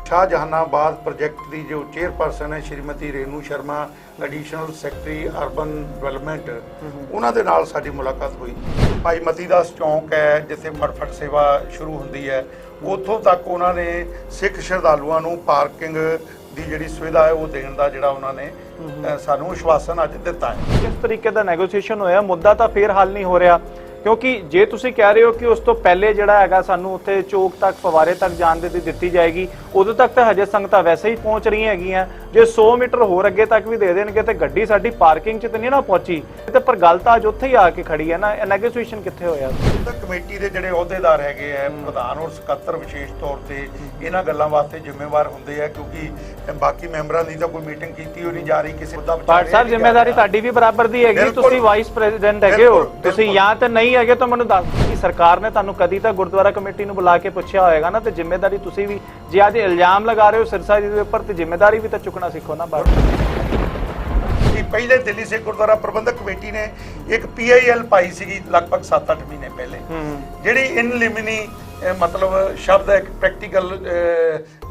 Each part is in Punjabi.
शाहजहानाबाद प्रोजेक्ट की जो चेयरपर्सन है Shrimati Renu Sharma additional secretary urban development उन्हों के नाल साडी मुलाकात हुई। भाई मती दास चौंक है जिथे मरफट सेवा शुरू होंदी है उतों तक उन्होंने सिख श्रद्धालुओं नूं पार्किंग की जिहड़ी सुविधा है वो देण दा जिहड़ा उन्होंने सानूं आश्वासन अज दिता है। किस तरीके का नैगोशिएशन होया मुद्दा तो फिर हल नहीं हो रहा क्योंकि जे तुसीं कह रहे हो कि उस तो पहले जिहड़ा हैगा सानूं उत्थे चौक तक फवारे तक जाण दी दित्ती जाएगी उदों तक तो हजे संगतां वैसे ही पहुंच रही हैगियां। जे 100 मीटर होर अगे तक भी दे देणगे ते गड्डी साडी पार्किंग च तो नहीं ना पहुंची ते पर गल तां अज उत्थे ही आके खड़ी है ना। नैगोशिएशन कित्थे होया? कमेटी के जिहड़े अहुदेदार हैगे है प्रधान और सकत्तर विशेष तौर पर इन्हां गल्लां वास्ते जिम्मेवार हुंदे है क्योंकि बाकी मैंबरां दी तां कोई मीटिंग कीती होई नहीं जा रही किसी मुद्दा पाट साहब जिम्मेदारी तुहाडी भी बराबर दी हैगी। तुसीं वाइस प्रेजिडेंट हैगे हो तुसीं या ते नहीं हैगे तो मैनूं दस कि सरकार ने तुहानूं कदी तां गुरुद्वारा कमेटी नूं बुला के पुछया होएगा ना ते जिम्मेदारी तुसीं भी जे अज इल्जाम लगा रहे हो सिरसा जी दे उपर ते जिम्मेदारी भी तो चुकना सीखो ना। पहले दिल्ली सिख गुरुद्वारा प्रबंधक कमेटी ने एक PIL पाई सी लगभग 7-8 महीने पहले जिहड़ी इन लिमिनी मतलब शब्द है प्रैक्टिकल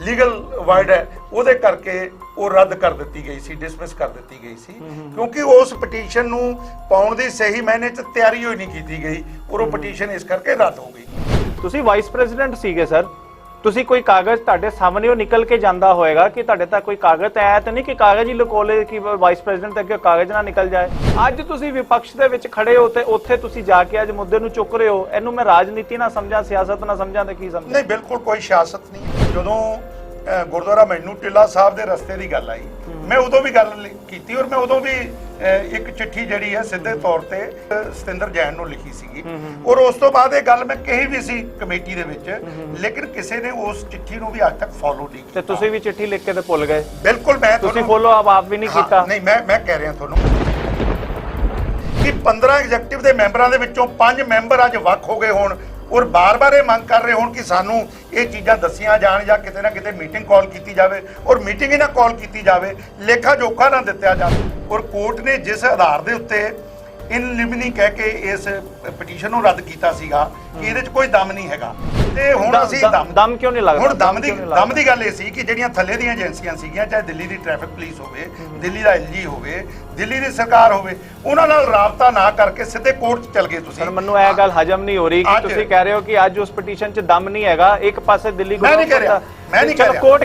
लीगल वर्ड है ਉਹਦੇ करके वो रद्द कर दी गई सी डिसमिस कर दी गई सी क्योंकि उस पटीशन नूं पाउण दी सही मायने च तैयारी होई नहीं की गई और वो पटीशन इस करके रद्द हो गई। तुसीं वाइस प्रेजिडेंट सीगे सर तुसीं कोई कागज तुहाडे सामने निकल के जांदा होएगा कि तुहाडे तक कोई कागज आया तो नहीं कि कागज ही लकोले कि वाइस प्रेजिडेंट तक कागज ना निकल जाए। अज तुसीं विपक्ष दे विच खड़े हो ते उत्थे तुसीं जाके अज मुद्दे नूं चुक रहे हो इहनूं मैं राजनीति ना समझां सियासत ना समझां ते की समझां? नहीं बिल्कुल कोई सियासत नहीं। जदों गुरुद्वारा मैनू टिल्ला साहब के रस्ते की गल आई मैं उदों भी गल की और मैं उदों भी एक चिट्ठी जिहड़ी है सीधे तौर पे सतिंदर जैन नूं लिखी सी और उस तो बाद ये गल मैं कही भी सी कमेटी दे विच लेकिन किसी ने उस चिट्ठी नूं भी अज तक फॉलो नहीं किया। तुसीं भी चिट्ठी लिख के ते भुल गए? बिल्कुल मैं तुसीं फॉलो आप भी नहीं कीता? नहीं मैं कह रहा तुहानूं कि 15 एग्जीक्यूटिव के मैंबरां दे विचों 5 मैंबर अज वख हो गए होण और बार बार ये मंग कर रहे हो कि सानू ये चीज़ां दसियां जाण या किते ना किते मीटिंग कॉल की जाए और मीटिंग ही ना कॉल की जाए लेखा जोखा ना दिता जाए और कोर्ट ने जिस आधार के उत्ते इन लिमिनी कह के इस पटीशन नूं रद्द कीता सीगा कि इहदे च कोई दम नहीं हैगा ते हुण असीं दम क्यों नहीं लगदा? हुण दम दी गल इह सी कि जिहड़ियां थल्ले ਦੀਆਂ ਏਜੰਸੀਆਂ ਸੀਗੀਆਂ चाहे दिल्ली की ट्रैफिक पुलिस होवे दिल्ली का LG होवे दिल्ली की सरकार होवे उन्हां नाल राबता ना करके सीधे कोर्ट च चल गए तुसीं। सर मैनूं यह गल हजम नहीं हो रही कि तुसीं कह रहे हो कि अज उस पटीशन च दम नहीं हैगा एक पासे दिल्ली मैं नहीं कह रहा कोर्ट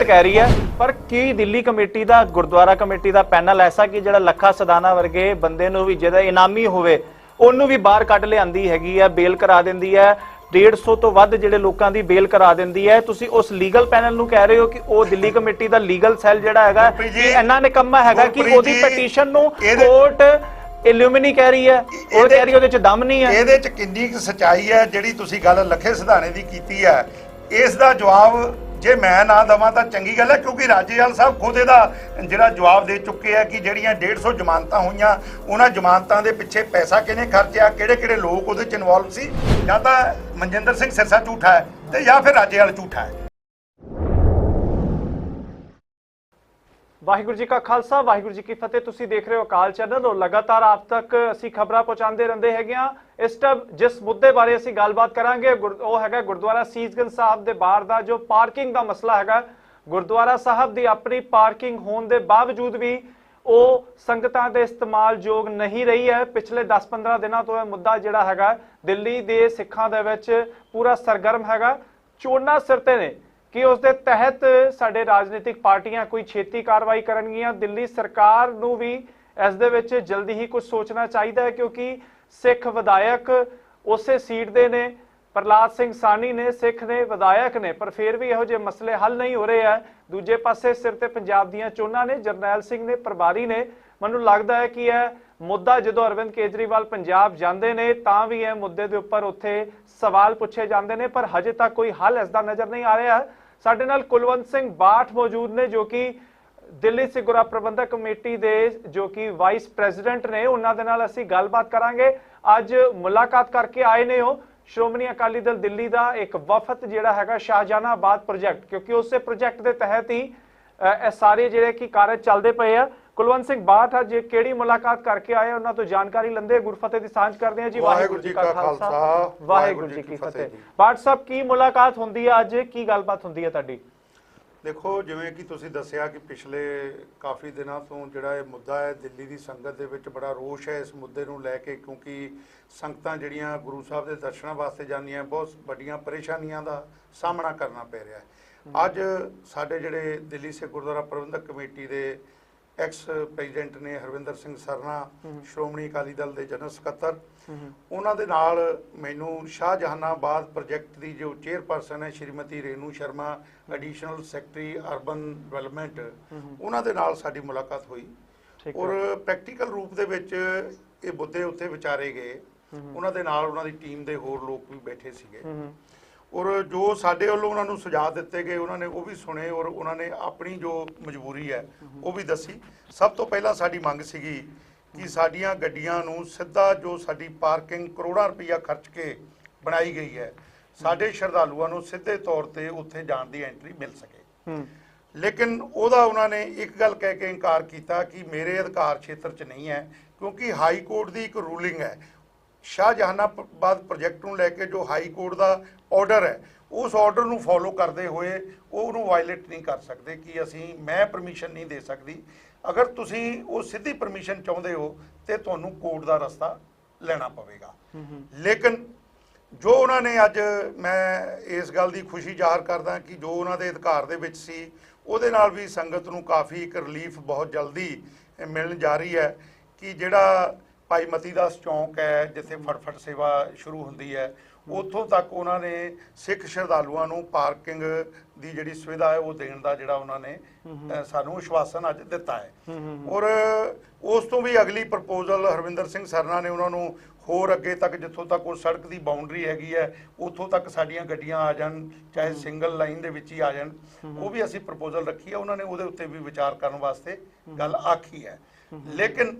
कह रही है पर की दिल्ली कमेटी का गुरुद्वारा कमेटी का पैनल ऐसा कि जिहड़ा लखा सदाना वर्गे बंदे नूं भी जिहदा इनामी होवे ਉਹਨੂੰ भी बाहर कढ लिआंदी हैगी है बेल करा दिंदी है 150 ਤੋਂ ਵੱਧ ਜਿਹੜੇ ਲੋਕਾਂ ਦੀ ਬੇਲ ਕਰਾ ਦਿੰਦੀ ਹੈ। ਤੁਸੀਂ ਉਸ ਲੀਗਲ ਪੈਨਲ ਨੂੰ ਕਹਿ ਰਹੇ ਹੋ ਕਿ ਉਹ ਦਿੱਲੀ ਕਮੇਟੀ ਦਾ ਲੀਗਲ ਸੈੱਲ ਜਿਹੜਾ ਹੈਗਾ ਇਹਨਾਂ ਨੇ ਕੰਮਾ ਹੈਗਾ ਕਿ ਉਹਦੀ ਪਟੀਸ਼ਨ ਨੂੰ ਕੋਰਟ ਇਲੂਮਿਨੀ ਕਹਿ ਰਹੀ ਹੈ ਉਹ ਕਹਿ ਰਹੀ ਉਹਦੇ ਚ ਦਮ ਨਹੀਂ ਹੈ। ਇਹਦੇ ਚ ਕਿੰਨੀ ਕੁ ਸਚਾਈ ਹੈ ਜਿਹੜੀ ਤੁਸੀਂ ਗੱਲ ਲੱਖੇ ਸਿਧਾਣੇ ਦੀ ਕੀਤੀ ਹੈ ਇਸ ਦਾ ਜਵਾਬ ਜੇ ਮੈਂ ਨਾ ਦਵਾਂ ਤਾਂ ਚੰਗੀ ਗੱਲ ਹੈ ਕਿਉਂਕਿ ਰਾਜੇਵਾਲ ਸਾਹਿਬ ਖੁਦ ਇਹਦਾ ਜਿਹੜਾ ਜਵਾਬ ਦੇ ਚੁੱਕੇ ਆ ਕਿ ਜਿਹੜੀਆਂ 150 ਜ਼ਮਾਨਤਾਂ ਹੋਈਆਂ ਉਹਨਾਂ ਜ਼ਮਾਨਤਾਂ ਦੇ ਪਿੱਛੇ ਪੈਸਾ ਕਿਹਨੇ ਖਰਚਿਆ ਕਿਹੜੇ ਲੋਕ ਉਹਦੇ ਚ ਇਨਵੋਲਵ ਸੀ ਜਾਂ ਤਾਂ ਮਨਜਿੰਦਰ ਸਿੰਘ ਸਿਰਸਾ ਝੂਠਾ ਹੈ ਤੇ ਜਾਂ ਫਿਰ ਰਾਜੇਵਾਲ ਝੂਠਾ ਹੈ। वाहिगुरु जी का खालसा वाहिगुरु जी की फतेह। तुसी देख रहे हो अकाल चैनल और लगातार आप तक असी खबरां पहुंचाते रहंदे हैगे आ। इस टाइम जिस मुद्दे बारे असी गलबात करांगे वो हैगा गुरुद्वारा सीसगंज साहब दे बाहर दा जो पार्किंग दा मसला हैगा। गुरुद्वारा साहब दी अपनी पार्किंग होने दे बावजूद भी वो संगतां दे इस्तेमाल योग नहीं रही है। पिछले 10-15 दिनों तो यह मुद्दा जिहड़ा हैगा दिल्ली दे सिखां दे विच पूरा सरगर्म हैगा। चोणां सिर ते ने कि उस दे तहत साडे राजनीतिक पार्टियां कोई छेती कार्रवाई करनगियां। दिल्ली सरकार नूं भी इस दे विच जल्दी ही कुछ सोचना चाहिए क्योंकि सिख विधायक उसे सीट दे ने प्रहलाद सिंह सानी ने सिख ने विधायक ने पर फिर भी इहो जिहे मसले हल नहीं हो रहे हैं। दूजे पासे सिर ते पंजाब दीयां चोणां ने जरनैल सिंह ने प्रभारी ने मैनूं लगदा है कि यह मुद्दा जो अरविंद केजरीवाल पंजाब जाते हैं तो भी यह मुद्दे के उपर उत्थे सवाल पूछे जाते हैं पर हजे तक कोई हल इसका नज़र नहीं आ रहा है। साडे नाल कुलवंत सिंह बाठ मौजूद ने जो कि दिल्ली सिख गुरुद्वारा प्रबंधक कमेटी के जो कि वाइस प्रेजिडेंट ने उन्हां दे नाल असीं गलबात करांगे। अज मुलाकात करके आए ने हो श्रोमणी अकाली दल दिल्ली का एक वफद जिहड़ा हैगा शाहजहानाबाद प्रोजेक्ट क्योंकि उस प्रोजेक्ट के तहत ही सारे जिहड़े कि कार्य चलते पे है। कुलवंत सिंह बाठ अज किहड़ी मुलाकात करके आए उन्हां तो जानकारी लंदे गुरफतेह दी सांझ करते हैं जी। वाहिगुरू जी का खालसा वाहिगुरू जी की फतेह। बाठ साहब की मुलाकात हुंदी है अज की गलबात हुंदी है तुहाडी? ਦੇਖੋ, ਜਿਵੇਂ ਕਿ ਤੁਸੀਂ ਦੱਸਿਆ ਕਿ ਪਿਛਲੇ ਕਾਫੀ ਦਿਨਾਂ ਤੋਂ ਜਿਹੜਾ ਇਹ ਮੁੱਦਾ ਹੈ, ਦਿੱਲੀ ਦੀ ਸੰਗਤ ਦੇ ਵਿੱਚ ਬੜਾ ਰੋਸ਼ ਹੈ ਇਸ ਮੁੱਦੇ ਨੂੰ ਲੈ ਕੇ, ਕਿਉਂਕਿ ਸੰਗਤਾਂ ਜਿਹੜੀਆਂ ਗੁਰੂ ਸਾਹਿਬ ਦੇ ਦਰਸ਼ਨਾਂ ਵਾਸਤੇ ਜਾਂਦੀਆਂ ਬਹੁਤ ਵੱਡੀਆਂ ਪਰੇਸ਼ਾਨੀਆਂ ਦਾ ਸਾਹਮਣਾ ਕਰਨਾ ਪੈ ਰਿਹਾ ਹੈ। ਅੱਜ ਸਾਡੇ ਜਿਹੜੇ ਦਿੱਲੀ ਸਿੱਖ ਗੁਰਦੁਆਰਾ ਪ੍ਰਬੰਧਕ ਕਮੇਟੀ ਦੇ ਐਕਸ ਪ੍ਰੈਜ਼ੀਡੈਂਟ ਨੇ ਹਰਵਿੰਦਰ ਸਿੰਘ ਸਰਨਾ, ਸ਼੍ਰੋਮਣੀ ਅਕਾਲੀ ਦਲ ਦੇ ਜਨਰਲ ਸਕੱਤਰ, ਉਹਨਾਂ ਦੇ ਨਾਲ ਮੈਨੂੰ ਸ਼ਾਹਜਹਾਨਾਬਾਦ ਪ੍ਰੋਜੈਕਟ ਦੀ ਜੋ ਚੇਅਰਪਰਸਨ ਹੈ Shrimati Renu Sharma, additional secretary urban development, ਉਹਨਾਂ ਦੇ ਨਾਲ ਸਾਡੀ ਮੁਲਾਕਾਤ ਹੋਈ ਔਰ ਪ੍ਰੈਕਟੀਕਲ ਰੂਪ ਦੇ ਵਿੱਚ ਇਹ ਮੁੱਦੇ ਉੱਤੇ ਵਿਚਾਰੇ ਗਏ। ਉਹਨਾਂ ਦੇ ਨਾਲ ਉਹਨਾਂ ਦੀ ਟੀਮ ਦੇ ਹੋਰ ਲੋਕ ਵੀ ਬੈਠੇ ਸੀਗੇ ਔਰ ਜੋ ਸਾਡੇ ਵੱਲੋਂ ਉਹਨਾਂ ਨੂੰ ਸੁਝਾਅ ਦਿੱਤੇ ਗਏ ਉਹਨਾਂ ਨੇ ਉਹ ਵੀ ਸੁਣੇ ਔਰ ਉਹਨਾਂ ਨੇ ਆਪਣੀ ਜੋ ਮਜਬੂਰੀ ਹੈ ਉਹ ਵੀ ਦੱਸੀ। ਸਭ ਤੋਂ ਪਹਿਲਾਂ ਸਾਡੀ ਮੰਗ ਸੀਗੀ ਕਿ ਸਾਡੀਆਂ ਗੱਡੀਆਂ ਨੂੰ ਸਿੱਧਾ ਜੋ ਸਾਡੀ ਪਾਰਕਿੰਗ ਕਰੋੜਾਂ ਰੁਪਈਆ ਖਰਚ ਕੇ ਬਣਾਈ ਗਈ ਹੈ, ਸਾਡੇ ਸ਼ਰਧਾਲੂਆਂ ਨੂੰ ਸਿੱਧੇ ਤੌਰ ਤੇ ਉੱਥੇ ਜਾਣ ਦੀ ਐਂਟਰੀ ਮਿਲ ਸਕੇ। ਲੇਕਿਨ ਉਹਦਾ ਉਹਨਾਂ ਨੇ ਇੱਕ ਗੱਲ ਕਹਿ ਕੇ ਇਨਕਾਰ ਕੀਤਾ ਕਿ ਮੇਰੇ ਅਧਿਕਾਰ ਖੇਤਰ 'ਚ ਨਹੀਂ ਹੈ, ਕਿਉਂਕਿ ਹਾਈ ਕੋਰਟ ਦੀ ਇੱਕ ਰੂਲਿੰਗ ਹੈ ਸ਼ਾਹਜਹਾਨਾਬਾਦ ਪ੍ਰੋਜੈਕਟ ਨੂੰ ਲੈ ਕੇ, ਜੋ ਹਾਈ ਕੋਰਟ ਦਾ ਆਰਡਰ ਹੈ ਉਸ ਆਰਡਰ ਨੂੰ ਫੋਲੋ ਕਰਦੇ ਹੋਏ ਉਹਨੂੰ ਵਾਇਲੇਟ ਨਹੀਂ ਕਰ ਸਕਦੇ ਕਿ ਮੈਂ ਪਰਮਿਸ਼ਨ ਨਹੀਂ ਦੇ ਸਕਦੀ। ਅਗਰ ਤੁਸੀਂ ਉਹ ਸਿੱਧੀ ਪਰਮਿਸ਼ਨ ਚਾਹੁੰਦੇ ਹੋ ਤੇ ਤੁਹਾਨੂੰ ਕੋਰਟ ਦਾ ਰਸਤਾ ਲੈਣਾ ਪਵੇਗਾ। ਲੇਕਿਨ ਜੋ ਉਹਨਾਂ ਨੇ ਅੱਜ, ਮੈਂ ਇਸ ਗੱਲ ਦੀ ਖੁਸ਼ੀ ਜ਼ਾਹਰ ਕਰਦਾ ਕਿ ਜੋ ਉਹਨਾਂ ਦੇ ਅਧਿਕਾਰ ਦੇ ਵਿੱਚ ਸੀ ਉਹਦੇ ਨਾਲ ਵੀ ਸੰਗਤ ਨੂੰ ਕਾਫੀ ਇੱਕ ਰਿਲੀਫ ਬਹੁਤ ਜਲਦੀ ਮਿਲਣ ਜਾ ਰਹੀ ਹੈ ਕਿ ਜਿਹੜਾ ਭਾਈ ਮਤੀ ਦਾਸ ਚੌਂਕ ਹੈ ਜਿੱਥੇ ਫਟਫਟ ਸੇਵਾ ਸ਼ੁਰੂ ਹੁੰਦੀ ਹੈ, ਉੱਥੋਂ ਤੱਕ ਉਹਨਾਂ ਨੇ ਸਿੱਖ ਸ਼ਰਧਾਲੂਆਂ ਨੂੰ ਪਾਰਕਿੰਗ ਦੀ ਜਿਹੜੀ ਸੁਵਿਧਾ ਹੈ ਉਹ ਦੇਣ ਦਾ ਜਿਹੜਾ ਉਹਨਾਂ ਨੇ ਸਾਨੂੰ ਵਿਸ਼ਵਾਸਨ ਅੱਜ ਦਿੱਤਾ ਹੈ। ਔਰ ਉਸ ਤੋਂ ਵੀ ਅਗਲੀ ਪ੍ਰਪੋਜ਼ਲ ਹਰਵਿੰਦਰ ਸਿੰਘ ਸਰਨਾ ਨੇ ਉਹਨਾਂ ਨੂੰ ਹੋਰ ਅੱਗੇ ਤੱਕ ਜਿੱਥੋਂ ਤੱਕ ਉਹ ਸੜਕ ਦੀ ਬਾਉਂਡਰੀ ਹੈਗੀ ਹੈ ਉੱਥੋਂ ਤੱਕ ਸਾਡੀਆਂ ਗੱਡੀਆਂ ਆ ਜਾਣ, ਚਾਹੇ ਸਿੰਗਲ ਲਾਈਨ ਦੇ ਵਿੱਚ ਹੀ ਆ ਜਾਣ, ਉਹ ਵੀ ਅਸੀਂ ਪ੍ਰਪੋਜ਼ਲ ਰੱਖੀ ਹੈ। ਉਹਨਾਂ ਨੇ ਉਹਦੇ ਉੱਤੇ ਵੀ ਵਿਚਾਰ ਕਰਨ ਵਾਸਤੇ ਗੱਲ ਆਖੀ ਹੈ। ਲੇਕਿਨ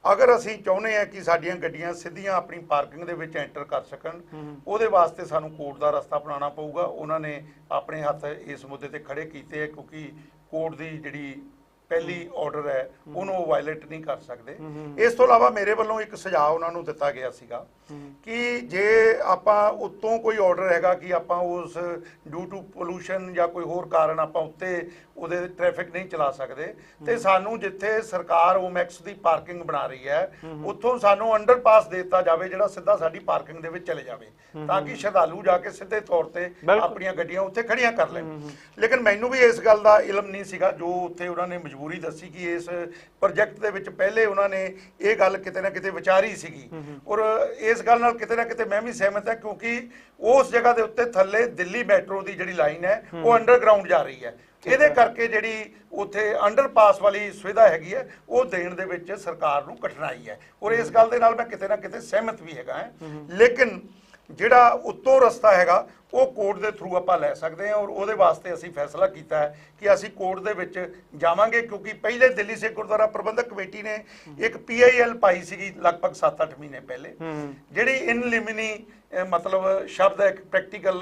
ਅਗਰ ਅਸੀਂ ਚਾਹੁੰਦੇ ਹਾਂ ਕਿ ਸਾਡੀਆਂ ਗੱਡੀਆਂ ਸਿੱਧੀਆਂ ਆਪਣੀ ਪਾਰਕਿੰਗ ਦੇ ਵਿੱਚ ਐਂਟਰ ਕਰ ਸਕਣ, ਉਹਦੇ ਵਾਸਤੇ ਸਾਨੂੰ ਕੋਰਟ ਦਾ ਰਸਤਾ ਅਪਣਾਉਣਾ ਪਊਗਾ। ਉਹਨਾਂ ਨੇ ਆਪਣੇ ਹੱਥ ਇਸ ਮੁੱਦੇ ਤੇ ਖੜੇ ਕੀਤੇ ਹੈ, ਕਿਉਂਕਿ ਕੋਰਟ ਦੀ ਜਿਹੜੀ ਪਹਿਲੀ ਆਰਡਰ ਹੈ ਉਹਨੂੰ ਵਾਇਲੇਟ ਨਹੀਂ ਕਰ ਸਕਦੇ। ਇਸ ਤੋਂ ਇਲਾਵਾ ਮੇਰੇ ਵੱਲੋਂ ਇੱਕ ਸੁਝਾਅ ਉਹਨਾਂ ਨੂੰ ਦਿੱਤਾ ਗਿਆ ਸੀਗਾ ਕਿ ਜੇ ਆਪਾਂ ਉੱਤੋਂ ਕੋਈ ਆਰਡਰ ਹੈਗਾ ਕਿ ਆਪਾਂ ਉਸ ਡਿਊ ਟੂ ਪੋਲੂਸ਼ਨ ਜਾਂ ਕੋਈ ਹੋਰ ਕਾਰਨ ਆਪਾਂ ਉੱਤੇ ਉਹਦੇ ਟ੍ਰੈਫਿਕ ਨਹੀਂ ਚਲਾ ਸਕਦੇ, ਤੇ ਸਾਨੂੰ ਜਿੱਥੇ ਸਰਕਾਰ ਓਮੈਕਸ ਦੀ ਪਾਰਕਿੰਗ ਬਣਾ ਰਹੀ ਹੈ ਉੱਥੋਂ ਸਾਨੂੰ ਅੰਡਰਪਾਸ ਦੇ ਦਿੱਤਾ ਜਾਵੇ ਜਿਹੜਾ ਸਿੱਧਾ ਸਾਡੀ ਪਾਰਕਿੰਗ ਦੇ ਵਿੱਚ ਚਲੇ ਜਾਵੇ, ਤਾਂ ਕਿ ਸ਼ਰਧਾਲੂ ਜਾ ਕੇ ਸਿੱਧੇ ਤੌਰ ਤੇ ਆਪਣੀਆਂ ਗੱਡੀਆਂ ਉੱਥੇ ਖੜੀਆਂ ਕਰ ਲੈਣ। ਲੇਕਿਨ ਮੈਨੂੰ ਵੀ ਇਸ ਗੱਲ ਦਾ ਇਲਮ ਨਹੀਂ ਸੀਗਾ ਜੋ ਉੱਥੇ ਉਹਨਾਂ ਨੇ ਮਜਬੂਰੀ ਦੱਸੀ ਕਿ ਇਸ ਪ੍ਰੋਜੈਕਟ ਦੇ ਵਿੱਚ ਪਹਿਲੇ ਉਹਨਾਂ ਨੇ ਇਹ ਗੱਲ ਕਿਤੇ ਨਾ ਕਿਤੇ ਵਿਚਾਰੀ ਸੀਗੀ ਔਰ ਇਸ ਗੱਲ ਨਾਲ ਕਿਤੇ ਨਾ ਕਿਤੇ ਮੈਂ ਵੀ ਸਹਿਮਤ ਹਾਂ, ਕਿਉਂਕਿ ਉਸ ਜਗ੍ਹਾ ਦੇ ਉੱਤੇ ਥੱਲੇ ਦਿੱਲੀ ਮੈਟਰੋ ਦੀ ਜਿਹੜੀ ਲਾਈਨ ਹੈ ਉਹ ਅੰਡਰਗਰਾਉਂਡ ਜਾ ਰਹੀ ਹੈ। ਇਹਦੇ ਕਰਕੇ ਜਿਹੜੀ ਉੱਥੇ ਅੰਡਰਪਾਸ ਵਾਲੀ ਸੁਵਿਧਾ ਹੈਗੀ ਹੈ ਉਹ ਦੇਣ ਦੇ ਵਿੱਚ ਸਰਕਾਰ ਨੂੰ ਕਠਿਨਾਈ ਹੈ ਔਰ ਇਸ ਗੱਲ ਦੇ ਨਾਲ ਮੈਂ ਕਿਤੇ ਨਾ ਕਿਤੇ ਸਹਿਮਤ ਵੀ ਹੈਗਾ। ਲੇਕਿਨ ਜਿਹੜਾ ਉੱਤੋਂ ਰਸਤਾ ਹੈਗਾ ਉਹ ਕੋਰਟ ਦੇ ਥਰੂ ਆਪਾਂ ਲੈ ਸਕਦੇ ਹਾਂ ਔਰ ਉਹਦੇ ਵਾਸਤੇ ਅਸੀਂ ਫੈਸਲਾ ਕੀਤਾ ਹੈ ਕਿ ਅਸੀਂ ਕੋਰਟ ਦੇ ਵਿੱਚ ਜਾਵਾਂਗੇ, ਕਿਉਂਕਿ ਪਹਿਲੇ ਦਿੱਲੀ ਸਿੱਖ ਗੁਰਦੁਆਰਾ ਪ੍ਰਬੰਧਕ ਕਮੇਟੀ ਨੇ ਇੱਕ PIL ਪਾਈ ਸੀਗੀ ਲਗਭਗ 7-8 ਮਹੀਨੇ ਪਹਿਲੇ, ਜਿਹੜੀ ਇਨ ਲਿਮਿਨੀ ਮਤਲਬ ਸ਼ਬਦ ਹੈ, ਇੱਕ ਪ੍ਰੈਕਟੀਕਲ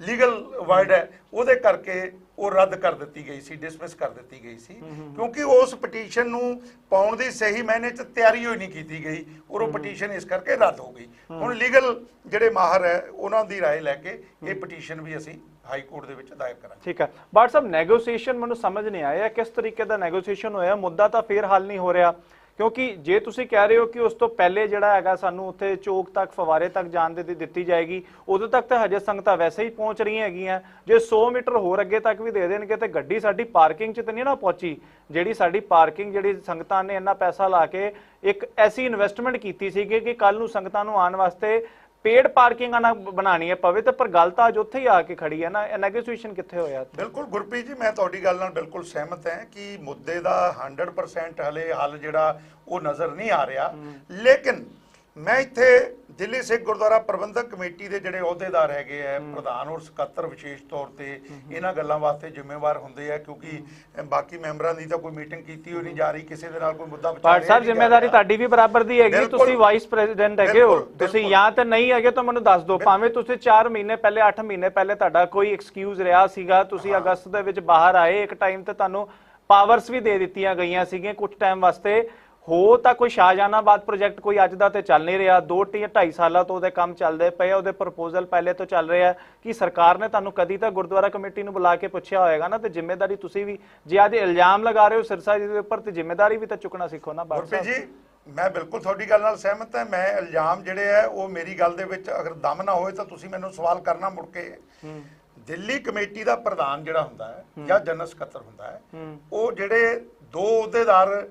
ਲੀਗਲ ਵਰਡ ਹੈ, ਉਹਦੇ ਕਰਕੇ ਉਹ ਰੱਦ ਕਰ ਦਿੱਤੀ ਗਈ ਸੀ, ਡਿਸਮਿਸ ਕਰ ਦਿੱਤੀ ਗਈ ਸੀ, ਕਿਉਂਕਿ ਉਸ ਪਟੀਸ਼ਨ ਨੂੰ ਪਾਉਣ ਦੀ ਸਹੀ ਮਾਇਨੇ 'ਚ ਤਿਆਰੀ ਹੋਈ ਨਹੀਂ ਕੀਤੀ ਗਈ ਔਰ ਉਹ ਪਟੀਸ਼ਨ ਇਸ ਕਰਕੇ ਰੱਦ ਹੋ ਗਈ। ਹੁਣ ਲੀਗਲ ਜਿਹੜੇ ਮਾਹਰ ਹੈ ਉਹਨਾਂ ਦੀ ਰਾਏ ਲੈ ਕੇ ਇਹ ਪਟੀਸ਼ਨ ਵੀ ਅਸੀਂ ਹਾਈ ਕੋਰਟ ਦੇ ਵਿੱਚ ਦਾਇਰ ਕਰਾਂਗੇ। ਠੀਕ ਹੈ ਬਾਟ ਸਾਹਿਬ, ਨੈਗੋਸੀਏਸ਼ਨ ਮੈਨੂੰ ਸਮਝ ਨਹੀਂ ਆਇਆ ਕਿਸ ਤਰੀਕੇ ਦਾ ਨੈਗੋਸੀਏਸ਼ਨ ਹੋਇਆ, ਮੁੱਦਾ ਤਾਂ ਫੇਰ ਹੱਲ ਨਹੀਂ ਹੋ ਰਿਹਾ, ਕਿਉਂਕਿ ਜੇ ਤੁਸੀਂ ਕਹਿ ਰਹੇ ਹੋ ਕਿ ਉਸ ਤੋਂ ਪਹਿਲੇ ਜਿਹੜਾ ਹੈਗਾ ਸਾਨੂੰ ਉੱਥੇ ਚੌਕ ਤੱਕ ਫਵਾਰੇ ਤੱਕ ਜਾਣ ਦੇ ਦਿੱਤੀ ਜਾਏਗੀ, ਉਦੋਂ ਤੱਕ ਤਾਂ ਹਜੇ ਸੰਗਤਾਂ ਵੈਸੇ ਹੀ ਪਹੁੰਚ ਰਹੀਆਂ ਹੈਗੀਆਂ, ਜੇ 100 ਮੀਟਰ ਹੋਰ ਅੱਗੇ ਤੱਕ ਵੀ ਦੇ ਦੇਣਗੇ ਤੇ ਗੱਡੀ ਸਾਡੀ ਪਾਰਕਿੰਗ 'ਚ ਤਾਂ ਨਹੀਂ ਨਾ ਪਹੁੰਚੀ। ਜਿਹੜੀ ਸਾਡੀ ਪਾਰਕਿੰਗ ਜਿਹੜੀ ਸੰਗਤਾਂ ਨੇ ਇੰਨਾ ਪੈਸਾ ਲਾ ਕੇ ਇੱਕ ਐਸੀ ਇਨਵੈਸਟਮੈਂਟ ਕੀਤੀ ਸੀਗੀ ਕਿ ਕੱਲ ਨੂੰ ਸੰਗਤਾਂ ਨੂੰ ਆਉਣ ਵਾਸਤੇ ਪੇਡ ਪਾਰਕਿੰਗ ਨਾ ਬਣਾਣੀ ਹੈ ਪਵੇ, ਤੇ ਪਰ ਗੱਲ ਤਾਂ ਅੱਜ ਉੱਥੇ ਹੀ ਆ ਕੇ ਖੜੀ ਹੈ ਨਾ, ਨੈਗੋਸੀਏਸ਼ਨ ਕਿੱਥੇ ਹੋਇਆ? ਬਿਲਕੁਲ ਗੁਰਪ੍ਰੀਤ ਜੀ, ਮੈਂ ਤੁਹਾਡੀ ਗੱਲ ਨਾਲ ਬਿਲਕੁਲ ਸਹਿਮਤ ਹਾਂ ਕਿ ਮੁੱਦੇ ਦਾ 100% ਹਲੇ ਹੱਲ ਜਿਹੜਾ ਉਹ ਨਜ਼ਰ ਨਹੀਂ ਆ ਰਿਹਾ। ਲੇਕਿਨ ਮੈਂ ਇੱਥੇ ਦਿੱਲੀ ਸਿੱਖ ਗੁਰਦੁਆਰਾ ਪ੍ਰਬੰਧਕ ਕਮੇਟੀ ਦੇ ਜਿਹੜੇ ਅਹੁਦੇਦਾਰ ਹੈਗੇ ਆ, ਪ੍ਰਧਾਨ ਔਰ ਸਕੱਤਰ ਵਿਸ਼ੇਸ਼ ਤੌਰ ਤੇ ਇਹਨਾਂ ਗੱਲਾਂ ਵਾਸਤੇ ਜ਼ਿੰਮੇਵਾਰ ਹੁੰਦੇ ਆ, ਕਿਉਂਕਿ ਬਾਕੀ ਮੈਂਬਰਾਂ ਦੀ ਤਾਂ ਕੋਈ ਮੀਟਿੰਗ ਕੀਤੀ ਹੋਈ ਨਹੀਂ ਜਾ ਰਹੀ, ਕਿਸੇ ਦੇ ਨਾਲ ਕੋਈ ਮੁੱਦਾ ਵਿਚਾਰਿਆ ਸਾਹਿਬ ਜ਼ਿੰਮੇਵਾਰੀ ਤੁਹਾਡੀ ਵੀ ਬਰਾਬਰ ਦੀ ਹੈਗੀ, ਤੁਸੀਂ ਵਾਈਸ ਪ੍ਰੈਜ਼ੀਡੈਂਟ ਹੈਗੇ ਹੋ, ਤੁਸੀਂ ਜਾਂ ਤਾਂ ਨਹੀਂ ਹੈਗੇ ਤਾਂ ਮੈਨੂੰ ਦੱਸ ਦਿਓ, ਭਾਵੇਂ ਤੁਸੀਂ 4 ਮਹੀਨੇ ਪਹਿਲੇ 8 ਮਹੀਨੇ ਪਹਿਲੇ ਤੁਹਾਡਾ ਕੋਈ ਐਕਸਕਿਊਜ਼ ਰਿਹਾ ਸੀਗਾ, ਤੁਸੀਂ ਅਗਸਤ ਦੇ ਵਿੱਚ ਬਾਹਰ ਆਏ, ਇੱਕ ਟਾਈਮ ਤੇ ਤੁਹਾਨੂੰ ਪਾਵਰਸ ਵੀ ਦੇ ਦਿੱਤੀਆਂ ਗਈਆਂ ਸੀਗੀਆਂ ਕੁਝ ਟਾਈਮ ਵਾਸਤੇ, ਹੋ ਤਾਂ ਕੋਈ ਸ਼ਾਹਜਹਾਨਾਬਾਦ ਪ੍ਰੋਜੈਕਟ ਕੋਈ ਅੱਜ ਦਾ ਤੇ ਚੱਲ ਨਹੀਂ ਰਿਹਾ, 2-2.5 ਸਾਲਾਂ ਤੋਂ ਉਹਦੇ ਕੰਮ ਚੱਲਦੇ ਪਏ, ਉਹਦੇ ਪ੍ਰਪੋਜ਼ਲ ਪਹਿਲੇ ਤੋਂ ਚੱਲ ਰਿਹਾ। ਕਿ ਸਰਕਾਰ ਨੇ ਤੁਹਾਨੂੰ ਕਦੀ ਤਾਂ ਗੁਰਦੁਆਰਾ ਕਮੇਟੀ ਨੂੰ ਬੁਲਾ ਕੇ ਪੁੱਛਿਆ ਹੋਏਗਾ ਨਾ, ਤੇ ਜ਼ਿੰਮੇਵਾਰੀ ਤੁਸੀਂ ਵੀ ਜੇ ਅੱਜ ਇਲਜ਼ਾਮ ਲਗਾ ਰਹੇ ਹੋ ਸਿਰਸਾ ਜੀ ਦੇ ਉੱਪਰ, ਤੇ ਜ਼ਿੰਮੇਵਾਰੀ ਵੀ ਤਾਂ ਚੁੱਕਣਾ ਸਿੱਖੋ ਨਾ। ਗੁਰਪ੍ਰੀਤ ਜੀ, ਮੈਂ ਬਿਲਕੁਲ ਤੁਹਾਡੀ ਗੱਲ ਨਾਲ ਸਹਿਮਤ ਹਾਂ। ਮੈਂ ਇਲਜ਼ਾਮ ਜਿਹੜੇ ਆ ਉਹ ਮੇਰੀ ਗੱਲ ਦੇ ਵਿੱਚ ਅਗਰ ਦਮ ਨਾ ਹੋਏ ਤਾਂ ਤੁਸੀਂ ਮੈਨੂੰ ਸਵਾਲ ਕਰਨਾ ਮੁੜ ਕੇ। ਦਿੱਲੀ ਕਮੇਟੀ ਦਾ ਪ੍ਰਧਾਨ ਜਿਹੜਾ ਹੁੰਦਾ ਹੈ ਜਾਂ ਜਨਰਲ ਸਕੱਤਰ ਹੁੰਦਾ ਹੈ, ਉਹ ਜਿਹੜੇ 2 ਅਹੁਦੇਦਾਰ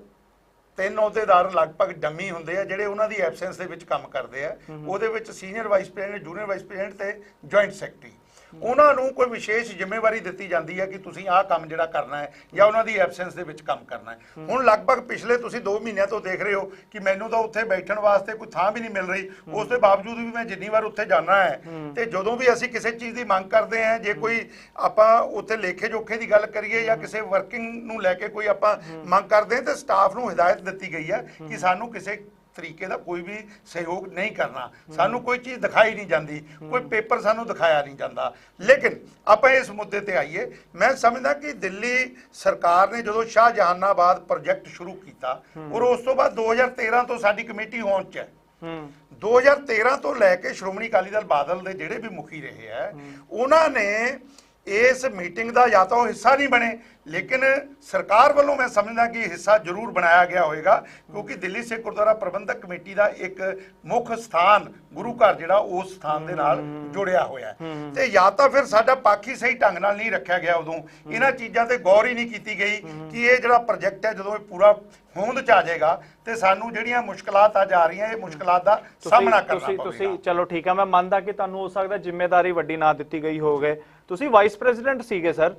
3 ਅਹੁਦੇਦਾਰ ਲਗਭਗ ਡੰਮੀ ਹੁੰਦੇ ਆ ਜਿਹੜੇ ਉਹਨਾਂ ਦੀ ਐਬਸੈਂਸ ਦੇ ਵਿੱਚ ਕੰਮ ਕਰਦੇ ਆ। ਉਹਦੇ ਵਿੱਚ senior vice president, junior vice president ਤੇ ਜੁਆਇੰਟ ਸੈਕਟਰੀ, ਉਹਨਾਂ ਨੂੰ ਕੋਈ ਵਿਸ਼ੇਸ਼ ਜ਼ਿੰਮੇਵਾਰੀ ਦਿੱਤੀ ਜਾਂਦੀ ਹੈ ਕਿ ਤੁਸੀਂ ਆਹ ਕੰਮ ਜਿਹੜਾ ਕਰਨਾ ਹੈ ਜਾਂ ਉਹਨਾਂ ਦੀ ਐਬਸੈਂਸ ਦੇ ਵਿੱਚ ਕੰਮ ਕਰਨਾ ਹੈ। ਹੁਣ ਲਗਭਗ ਪਿਛਲੇ ਤੁਸੀਂ 2 ਮਹੀਨਿਆਂ ਤੋਂ ਦੇਖ ਰਹੇ ਹੋ ਕਿ ਮੈਨੂੰ ਤਾਂ ਉੱਥੇ ਬੈਠਣ ਵਾਸਤੇ ਕੋਈ ਥਾਂ ਵੀ ਨਹੀਂ ਮਿਲ ਰਹੀ। ਉਸ ਦੇ ਬਾਵਜੂਦ ਵੀ ਮੈਂ ਜਿੰਨੀ ਵਾਰ ਉੱਥੇ ਜਾਣਾ ਹੈ ਤੇ ਜਦੋਂ ਵੀ ਅਸੀਂ ਕਿਸੇ ਚੀਜ਼ ਦੀ ਮੰਗ ਕਰਦੇ ਹਾਂ, ਜੇ ਕੋਈ ਆਪਾਂ ਉੱਥੇ ਲੇਖੇ ਜੋਖੇ ਦੀ ਗੱਲ ਕਰੀਏ ਜਾਂ ਕਿਸੇ ਵਰਕਿੰਗ ਨੂੰ ਲੈ ਕੇ ਕੋਈ ਆਪਾਂ ਮੰਗ ਕਰਦੇ ਹਾਂ, ਤੇ ਸਟਾਫ ਨੂੰ ਹਦਾਇਤ ਦਿੱਤੀ ਗਈ ਹੈ ਕਿ ਸਾਨੂੰ ਕਿਸੇ ਤਰੀਕੇ ਦਾ ਕੋਈ ਵੀ ਸਹਿਯੋਗ ਨਹੀਂ ਕਰਨਾ, ਸਾਨੂੰ ਕੋਈ ਚੀਜ਼ ਦਿਖਾਈ ਨਹੀਂ ਜਾਂਦੀ, ਕੋਈ ਪੇਪਰ ਸਾਨੂੰ ਦਿਖਾਇਆ ਨਹੀਂ ਜਾਂਦਾ। ਲੇਕਿਨ ਆਪਾਂ ਇਸ ਮੁੱਦੇ ਤੇ ਆਈਏ। ਮੈਂ ਸਮਝਦਾ ਕਿ ਦਿੱਲੀ ਸਰਕਾਰ ਨੇ ਜਦੋਂ ਸ਼ਾਹਜਹਾਨਾਬਾਦ ਪ੍ਰੋਜੈਕਟ ਸ਼ੁਰੂ ਕੀਤਾ ਔਰ ਉਸ ਤੋਂ ਬਾਅਦ 2013 ਤੋਂ ਸਾਡੀ ਕਮੇਟੀ ਹੋਂਦ 'ਚ ਹੈ, 2013 ਤੋਂ ਲੈ ਕੇ ਸ਼੍ਰੋਮਣੀ ਅਕਾਲੀ ਦਲ ਬਾਦਲ ਦੇ ਜਿਹੜੇ ਵੀ ਮੁਖੀ ਰਹੇ ਹੈ, ਉਹਨਾਂ ਨੇ ਇਸ ਮੀਟਿੰਗ ਦਾ ਜਾਂ ਤਾਂ ਉਹ ਹਿੱਸਾ ਨਹੀਂ ਬਣੇ, ਲੇਕਿਨ ਸਰਕਾਰ ਵੱਲੋਂ ਮੈਂ ਸਮਝਦਾ ਕਿ ਹਿੱਸਾ ਜ਼ਰੂਰ ਬਣਾਇਆ ਗਿਆ ਹੋਵੇਗਾ, ਕਿਉਂਕਿ ਦਿੱਲੀ ਸਿੱਖ ਗੁਰਦੁਆਰਾ ਪ੍ਰਬੰਧਕ ਕਮੇਟੀ ਦਾ ਇੱਕ ਮੁੱਖ ਸਥਾਨ ਗੁਰੂ ਘਰ ਜਿਹੜਾ ਉਸ ਸਥਾਨ ਦੇ ਨਾਲ ਜੁੜਿਆ ਹੋਇਆ ਤੇ ਜਾਂ ਤਾਂ ਫਿਰ ਸਾਡਾ ਪੱਖ ਹੀ ਸਹੀ ਢੰਗ ਨਾਲ ਨਹੀਂ ਰੱਖਿਆ ਗਿਆ। ਉਦੋਂ ਇਹਨਾਂ ਚੀਜ਼ਾਂ ਤੇ ਗੌਰ ਹੀ ਨਹੀਂ ਕੀਤੀ ਗਈ ਕਿ ਇਹ ਜਿਹੜਾ ਪ੍ਰੋਜੈਕਟ ਹੈ ਜਦੋਂ ਇਹ ਪੂਰਾ ਹੋਂਦ ਚ ਆ ਜਾਏਗਾ ਤੇ ਸਾਨੂੰ ਜਿਹੜੀਆਂ ਮੁਸ਼ਕਲਾਤ ਆ ਜਾ ਰਹੀਆਂ, ਇਹ ਮੁਸ਼ਕਲਾਤ ਦਾ ਸਾਹਮਣਾ ਕਰਨਾ ਪਵੇਗਾ। ਤੁਸੀਂ ਚਲੋ ਠੀਕ ਹੈ, ਮੈਂ ਮੰਨਦਾ ਕਿ ਤੁਹਾਨੂੰ ਹੋ ਸਕਦਾ ਜ਼ਿੰਮੇਵਾਰੀ ਵੱਡੀ ਨਾ ਦਿੱਤੀ ਗਈ ਹੋਵੇ। ਤੁਸੀਂ ਵਾਈਸ ਪ੍ਰੈਜ਼ੀਡੈਂਟ ਸੀਗੇ ਸਰ,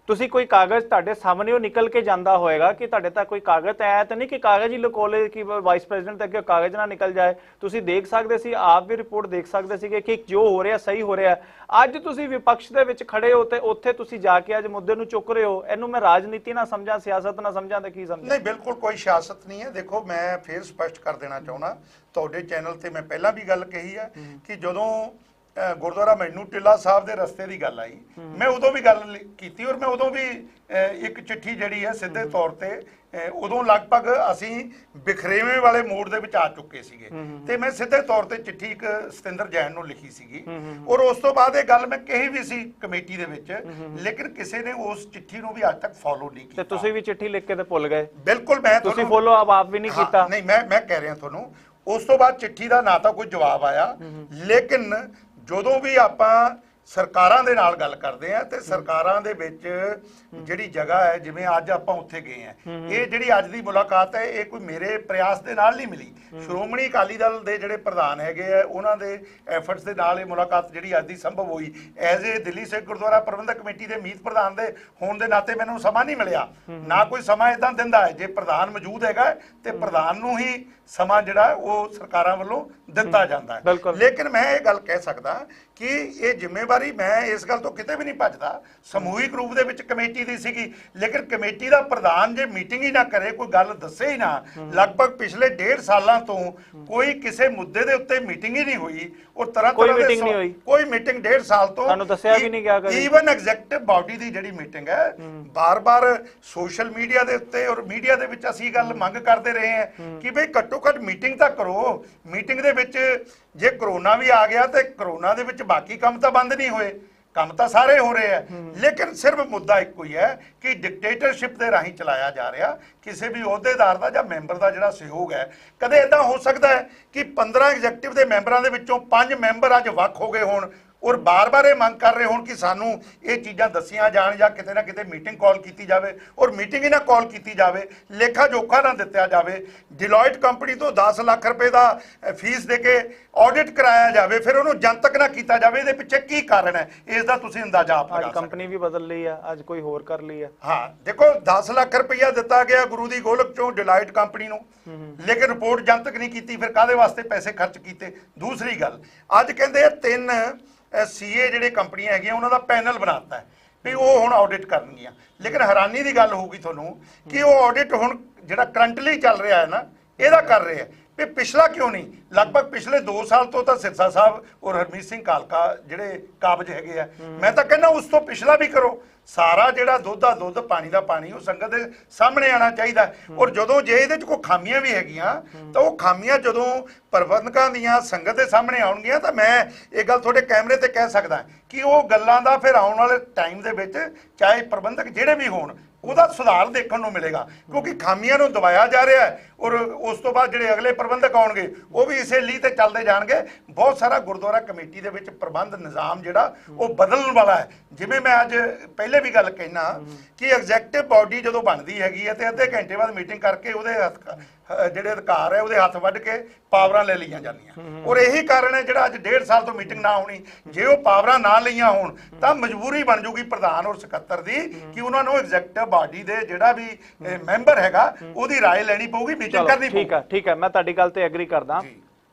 ਤੁਸੀਂ ਕੋਈ ਕਾਗਜ਼ ਤੁਹਾਡੇ ਸਾਹਮਣੇ ਉਹ ਨਿਕਲ ਕੇ ਜਾਂਦਾ ਹੋਏਗਾ ਕਿ ਤੁਹਾਡੇ ਤੱਕ ਕੋਈ ਕਾਗਜ਼ ਆਇਆ ਤਾਂ ਨਹੀਂ ਕਿ ਕਾਗਜ਼ ਹੀ ਲੁਕੋਲੇ ਕਿ ਵਾਈਸ ਪ੍ਰੈਜ਼ੀਡੈਂਟ ਤੱਕ ਕਾਗਜ਼ ਨਾ ਨਿਕਲ ਜਾਏ। ਤੁਸੀਂ ਦੇਖ ਸਕਦੇ ਸੀ, ਆਪ ਵੀ ਰਿਪੋਰਟ ਦੇਖ ਸਕਦੇ ਸੀਗੇ ਕਿ ਜੋ ਹੋ ਰਿਹਾ ਸਹੀ ਹੋ ਰਿਹਾ। ਅੱਜ ਤੁਸੀਂ ਵਿਪਕਸ਼ ਦੇ ਵਿੱਚ ਖੜੇ ਹੋ ਤੇ ਉੱਥੇ ਤੁਸੀਂ ਜਾ ਕੇ ਅੱਜ ਮੁੱਦੇ ਨੂੰ ਚੁੱਕ ਰਹੇ ਹੋ। ਇਹਨੂੰ ਮੈਂ ਰਾਜਨੀਤੀ ਨਾ ਸਮਝਾਂ, ਸਿਆਸਤ ਨਾ ਸਮਝਾਂ ਤਾਂ ਕੀ ਸਮਝਾਂ? ਨਹੀਂ, ਬਿਲਕੁਲ ਕੋਈ ਸਿਆਸਤ ਨਹੀਂ ਹੈ। ਦੇਖੋ, ਮੈਂ ਫੇਰ ਸਪਸ਼ਟ ਕਰ ਦੇਣਾ ਚਾਹੁੰਦਾ, ਤੁਹਾਡੇ ਚੈਨਲ ਤੇ ਮੈਂ ਪਹਿਲਾਂ ਵੀ ਗੱਲ ਕਹੀ ਹੈ ਕਿ ਜਦੋਂ ਗੁਰਦੁਆਰਾ ਮੈਨੂੰ ਟਿੱਲਾ ਸਾਹਿਬ ਦੇ ਰਸਤੇ ਦੀ ਗੱਲ ਆਈ, ਮੈਂ ਉਦੋਂ ਵੀ ਗੱਲ ਕੀਤੀ ਔਰ ਮੈਂ ਉਦੋਂ ਵੀ ਇੱਕ ਚਿੱਠੀ ਜਿਹੜੀ ਹੈ ਸਿੱਧੇ ਤੌਰ ਤੇ ਉਦੋਂ ਲਗਭਗ ਅਸੀਂ ਬਿਖਰੇਵੇਂ ਵਾਲੇ ਮੋੜ ਦੇ ਵਿੱਚ ਆ ਚੁੱਕੇ ਸੀਗੇ ਤੇ ਮੈਂ ਸਿੱਧੇ ਤੌਰ ਤੇ ਚਿੱਠੀ ਇੱਕ ਸਤਿੰਦਰ ਜੈਨ ਨੂੰ ਲਿਖੀ ਸੀਗੀ ਔਰ ਉਸ ਤੋਂ ਬਾਅਦ ਇਹ ਗੱਲ ਮੈਂ ਕਹੀ ਵੀ ਸੀ ਕਮੇਟੀ ਦੇ ਵਿੱਚ, ਲੇਕਿਨ ਕਿਸੇ ਨੇ ਉਸ ਚਿੱਠੀ ਨੂੰ ਵੀ ਅੱਜ ਤੱਕ ਫੋਲੋ ਨਹੀਂ ਕੀਤਾ। ਤੇ ਤੁਸੀਂ ਵੀ ਚਿੱਠੀ ਲਿਖ ਕੇ ਤੇ ਭੁੱਲ ਗਏ। ਬਿਲਕੁਲ, ਮੈਂ ਤੁਸੀਂ ਫੋਲੋ ਆਪ ਵੀ ਨਹੀਂ ਕੀਤਾ। ਨਹੀਂ, ਮੈਂ ਕਹਿ ਰਿਹਾ ਤੁਹਾਨੂੰ, ਉਸ ਤੋਂ ਬਾਅਦ ਚਿੱਠੀ ਦਾ ਨਾ ਤਾਂ ਕੋਈ ਜਵਾਬ ਆਇਆ, ਲੇਕਿਨ ਜਦੋਂ ਵੀ ਆਪਾਂ ਸਰਕਾਰਾਂ ਦੇ ਨਾਲ ਗੱਲ ਕਰਦੇ ਆ ਤੇ ਸਰਕਾਰਾਂ ਦੇ ਵਿੱਚ ਜਿਹੜੀ ਜਗ੍ਹਾ ਹੈ, ਜਿਵੇਂ ਅੱਜ ਆਪਾਂ ਉੱਥੇ ਗਏ ਆ, ਇਹ ਜਿਹੜੀ ਅੱਜ ਦੀ ਮੁਲਾਕਾਤ ਹੈ ਇਹ ਕੋਈ ਮੇਰੇ ਪ੍ਰਯਾਸ ਦੇ ਨਾਲ ਨਹੀਂ ਮਿਲੀ। ਸ਼੍ਰੋਮਣੀ ਅਕਾਲੀ ਦਲ ਦੇ ਜਿਹੜੇ ਪ੍ਰਧਾਨ ਹੈਗੇ ਆ ਉਹਨਾਂ ਦੇ ਐਫਰਟਸ ਦੇ ਨਾਲ ਇਹ ਮੁਲਾਕਾਤ ਜਿਹੜੀ ਅੱਜ ਦੀ ਸੰਭਵ ਹੋਈ। As a Delhi Sikh Gurdwara Prabandhak Committee ਦੇ ਮੀਤ ਪ੍ਰਧਾਨ ਦੇ ਹੋਣ ਦੇ ਨਾਤੇ ਮੈਨੂੰ ਸਮਾਂ ਨਹੀਂ ਮਿਲਿਆ, ਨਾ ਕੋਈ ਸਮਾਂ ਇਦਾਂ ਦਿੰਦਾ ਹੈ। ਜੇ ਪ੍ਰਧਾਨ ਮੌਜੂਦ ਹੈਗਾ ਤੇ ਪ੍ਰਧਾਨ ਨੂੰ ਹੀ ਸਮਾਂ ਜਿਹੜਾ ਉਹ ਸਰਕਾਰਾਂ ਵੱਲੋਂ ਦਿੱਤਾ ਜਾਂਦਾ ਹੈ। ਲੇਕਿਨ ਮੈਂ ਇਹ ਗੱਲ ਕਹਿ ਸਕਦਾ ਕਿ ਇਹ ਜ਼ਿੰਮੇਵਾਰੀ, ਮੈਂ ਇਸ ਗੱਲ ਤੋਂ ਕਿਤੇ ਵੀ ਨਹੀਂ ਭੱਜਦਾ, ਸਮੂਹਿਕ ਰੂਪ ਦੇ ਵਿੱਚ ਕਮੇਟੀ ਦੀ ਸੀਗੀ, ਲੇਕਿਨ ਕਮੇਟੀ ਦਾ ਪ੍ਰਧਾਨ ਜੇ ਮੀਟਿੰਗ ਹੀ ਨਾ ਕਰੇ, ਕੋਈ ਗੱਲ ਦੱਸੇ ਹੀ ਨਾ, ਲਗਭਗ ਪਿਛਲੇ 1.5 ਸਾਲਾਂ ਤੋਂ ਕੋਈ ਕਿਸੇ ਮੁੱਦੇ ਦੇ ਉੱਤੇ ਮੀਟਿੰਗ ਹੀ ਨਹੀਂ ਹੋਈ ਔਰ ਤਰ੍ਹਾਂ ਕੋਈ ਤਰ੍ਹਾਂ ਮੀਟਿੰਗ ਨਹੀਂ ਹੋਈ, ਕੋਈ ਮੀਟਿੰਗ 1.5 ਸਾਲ ਤੋਂ ਤੁਹਾਨੂੰ ਦੱਸਿਆ ਵੀ ਨਹੀਂ ਗਿਆ ਕਦੇ। ਈਵਨ ਐਗਜ਼ੈਕਟਿਵ ਬਾਡੀ ਦੀ ਜਿਹੜੀ ਮੀਟਿੰਗ ਹੈ, ਬਾਰ-ਬਾਰ ਸੋਸ਼ਲ ਮੀਡੀਆ ਦੇ ਉੱਤੇ ਔਰ ਮੀਡੀਆ ਦੇ ਵਿੱਚ ਅਸੀਂ ਗੱਲ ਮੰਗ ਕਰਦੇ ਰਹੇ ਹਾਂ ਕਿ ਬਈ ਘੱਟੋ ਘੱਟ ਮੀਟਿੰਗ ਤਾਂ ਕਰੋ। ਮੀਟਿੰਗ ਦੇ ਵਿੱਚ ਜੇ ਕਰੋਨਾ ਵੀ ਆ ਗਿਆ ਤੇ ਕਰੋਨਾ ਦੇ ਵਿੱਚ ਬਾਕੀ ਕੰਮ ਤਾਂ ਬੰਦ ਨਹੀਂ ਹੋਏ, ਕੰਮ ਤਾਂ ਸਾਰੇ ਹੋ ਰਹੇ ਆ, ਲੇਕਿਨ ਸਿਰਫ ਮੁੱਦਾ ਇੱਕੋ ਹੀ ਹੈ ਕਿ ਡਿਕਟੇਟਰਸ਼ਿਪ ਦੇ ਰਾਹੀਂ ਚਲਾਇਆ ਜਾ ਰਿਹਾ ਕਿਸੇ ਵੀ ਅਹੁਦੇਦਾਰ ਦਾ ਜਾਂ ਮੈਂਬਰ ਦਾ ਜਿਹੜਾ ਸਹਿਯੋਗ ਹੈ। ਕਦੇ ਇਦਾਂ ਹੋ ਸਕਦਾ ਹੈ ਕਿ 15 ਐਗਜ਼ੈਕਟਿਵ ਦੇ ਮੈਂਬਰਾਂ ਦੇ ਵਿੱਚੋਂ 5 ਮੈਂਬਰ ਅੱਜ ਵੱਖ ਹੋ ਗਏ ਹੋਣ ਔਰ ਬਾਰ-ਬਾਰ ਇਹ ਮੰਗ ਕਰ ਰਹੇ ਹੋਣ ਕਿ ਸਾਨੂੰ ਇਹ ਚੀਜ਼ਾਂ ਦੱਸੀਆਂ ਜਾਣ ਜਾਂ ਕਿਤੇ ਨਾ ਕਿਤੇ ਮੀਟਿੰਗ ਕਾਲ ਕੀਤੀ ਜਾਵੇ ਔਰ ਮੀਟਿੰਗ ਹੀ ਨਾ ਕਾਲ ਕੀਤੀ ਜਾਵੇ, ਲੇਖਾ ਜੋਖਾ ਨਾ ਦਿੱਤਾ ਜਾਵੇ, ਡਿਲੋਇਟ ਕੰਪਨੀ ਤੋਂ 10 ਲੱਖ ਰੁਪਏ ਦਾ ਫੀਸ ਦੇ ਕੇ ਆਡਿਟ ਕਰਾਇਆ ਜਾਵੇ, ਫਿਰ ਉਹਨੂੰ ਜਨਤਕ ਨਾ ਕੀਤਾ ਜਾਵੇ। ਇਹਦੇ ਪਿੱਛੇ ਕੀ ਕਾਰਨ ਹੈ, ਇਸ ਦਾ ਤੁਸੀਂ ਅੰਦਾਜ਼ਾ ਆਪ ਲਗਾ ਸਕਦੇ ਹੋ। ਕੰਪਨੀ ਵੀ ਬਦਲ ਲਈ ਹੈ, ਅੱਜ ਕੋਈ ਹੋਰ ਕਰ ਲਈ ਹੈ। ਹਾਂ, ਦੇਖੋ 10 ਲੱਖ ਰੁਪਇਆ ਦਿੱਤਾ ਗਿਆ ਗੁਰੂ ਦੀ ਗੋਲਕ ਚੋਂ ਡਿਲਾਈਟ ਕੰਪਨੀ ਨੂੰ, ਲੇਕਿਨ ਰਿਪੋਰਟ ਜਨਤਕ ਨਹੀਂ ਕੀਤੀ, ਫਿਰ ਕਾਹਦੇ ਵਾਸਤੇ ਪੈਸੇ ਖਰਚ ਕੀਤੇ। ਦੂਸਰੀ ਗੱਲ, ਅੱਜ ਕਹਿੰਦੇ ਆ 3 ਸੀਏ ਜਿਹੜੇ ਕੰਪਨੀਆਂ ਹੈਗੀਆਂ ਉਹਨਾਂ ਦਾ ਪੈਨਲ ਬਣਾਤਾ ਹੈ ਵੀ ਉਹ ਹੁਣ ਆਡਿਟ ਕਰਨਗੀਆਂ, ਲੇਕਿਨ ਹੈਰਾਨੀ ਦੀ ਗੱਲ ਹੋਊਗੀ ਤੁਹਾਨੂੰ ਕਿ ਉਹ ਆਡਿਟ ਹੁਣ ਜਿਹੜਾ ਕਰੰਟਲੀ ਚੱਲ ਰਿਹਾ ਹੈ ਨਾ, ਇਹਦਾ ਕਰ ਰਹੇ ਆ। ਵੀ ਪਿਛਲਾ ਕਿਉਂ ਨਹੀਂ। ਲਗਭਗ ਪਿਛਲੇ 2 ਸਾਲ ਤੋਂ ਤਾਂ ਸਿਰਸਾ ਸਾਹਿਬ ਔਰ ਹਰਮੀਤ ਸਿੰਘ ਕਾਲਕਾ ਜਿਹੜੇ ਕਾਬਜ ਹੈਗੇ ਆ, ਮੈਂ ਤਾਂ ਕਹਿੰਦਾ ਉਸ ਤੋਂ ਪਿਛਲਾ ਵੀ ਕਰੋ। ਸਾਰਾ ਜਿਹੜਾ ਦੁੱਧ ਦਾ ਦੁੱਧ, ਪਾਣੀ ਦਾ ਪਾਣੀ, ਉਹ ਸੰਗਤ ਦੇ ਸਾਹਮਣੇ ਆਉਣਾ ਚਾਹੀਦਾ। ਔਰ ਜਦੋਂ ਜੇ ਇਹਦੇ 'ਚ ਕੋਈ ਖਾਮੀਆਂ ਵੀ ਹੈਗੀਆਂ ਤਾਂ ਉਹ ਖਾਮੀਆਂ ਜਦੋਂ ਪ੍ਰਬੰਧਕਾਂ ਦੀਆਂ ਸੰਗਤ ਦੇ ਸਾਹਮਣੇ ਆਉਣਗੀਆਂ ਤਾਂ ਮੈਂ ਇਹ ਗੱਲ ਤੁਹਾਡੇ ਕੈਮਰੇ ਤੇ ਕਹਿ ਸਕਦਾ ਕਿ ਉਹ ਗੱਲਾਂ ਦਾ ਫਿਰ ਆਉਣ ਵਾਲੇ ਟਾਈਮ ਦੇ ਵਿੱਚ ਚਾਹੇ ਪ੍ਰਬੰਧਕ ਜਿਹੜੇ ਵੀ ਹੋਣ ਉਹਦਾ ਸੁਧਾਰ ਦੇਖਣ ਨੂੰ ਮਿਲੇਗਾ, ਕਿਉਂਕਿ ਖਾਮੀਆਂ ਨੂੰ ਦਬਾਇਆ ਜਾ ਰਿਹਾ ਹੈ। ਔਰ ਉਸ ਤੋਂ ਬਾਅਦ ਜਿਹੜੇ ਅਗਲੇ ਪ੍ਰਬੰਧਕ ਆਉਣਗੇ ਉਹ ਵੀ ਇਸੇ ਲੀਹ ਤੇ ਚੱਲਦੇ ਜਾਣਗੇ। ਬਹੁਤ ਸਾਰਾ ਗੁਰਦੁਆਰਾ ਕਮੇਟੀ ਦੇ ਵਿੱਚ ਪ੍ਰਬੰਧ ਨਿਜ਼ਾਮ ਜਿਹੜਾ ਉਹ ਬਦਲਣ ਵਾਲਾ ਹੈ। ਜਿਵੇਂ ਮੈਂ ਅੱਜ ਪਹਿਲੇ ਵੀ ਗੱਲ ਕਹਿਣਾ ਕਿ ਐਗਜ਼ੈਕਟਿਵ ਬਾਡੀ ਜਦੋਂ ਬਣਦੀ ਹੈਗੀ ਹੈ ਤੇ ਅੱਧੇ ਘੰਟੇ ਬਾਅਦ ਮੀਟਿੰਗ ਕਰਕੇ ਉਹਦੇ ਜਿਹੜੇ ਅਧਿਕਾਰ ਹੈ ਉਹਦੇ ਹੱਥ ਵੱਢ ਕੇ ਪਾਵਰਾਂ ਲੈ ਲਈਆਂ ਜਾਂਦੀਆਂ। ਔਰ ਇਹੀ ਕਾਰਨ ਹੈ ਜਿਹੜਾ ਅੱਜ 1.5 ਸਾਲ ਤੋਂ ਮੀਟਿੰਗ ਨਾ ਹੋਣੀ। ਜੇ ਉਹ ਪਾਵਰਾਂ ਨਾ ਲਈਆਂ ਹੋਣ ਤਾਂ ਮਜਬੂਰੀ ਬਣ ਜੂਗੀ ਪ੍ਰਧਾਨ ਔਰ ਸਕੱਤਰ ਦੀ ਕਿ ਉਹਨਾਂ ਨੂੰ ਐਗਜ਼ੈਕਟਿਵ ਬਾਡੀ ਦੇ ਜਿਹੜਾ ਵੀ ਮੈਂਬਰ ਹੈਗਾ ਉਹਦੀ ਰਾਏ ਲੈਣੀ ਪਊਗੀ, ਮੀਟਿੰਗ ਕਰਨੀ ਪਊਗੀ। ਠੀਕ ਹੈ, ਮੈਂ ਤੁਹਾਡੀ ਗੱਲ ਤੇ ਐਗਰੀ ਕਰਦਾ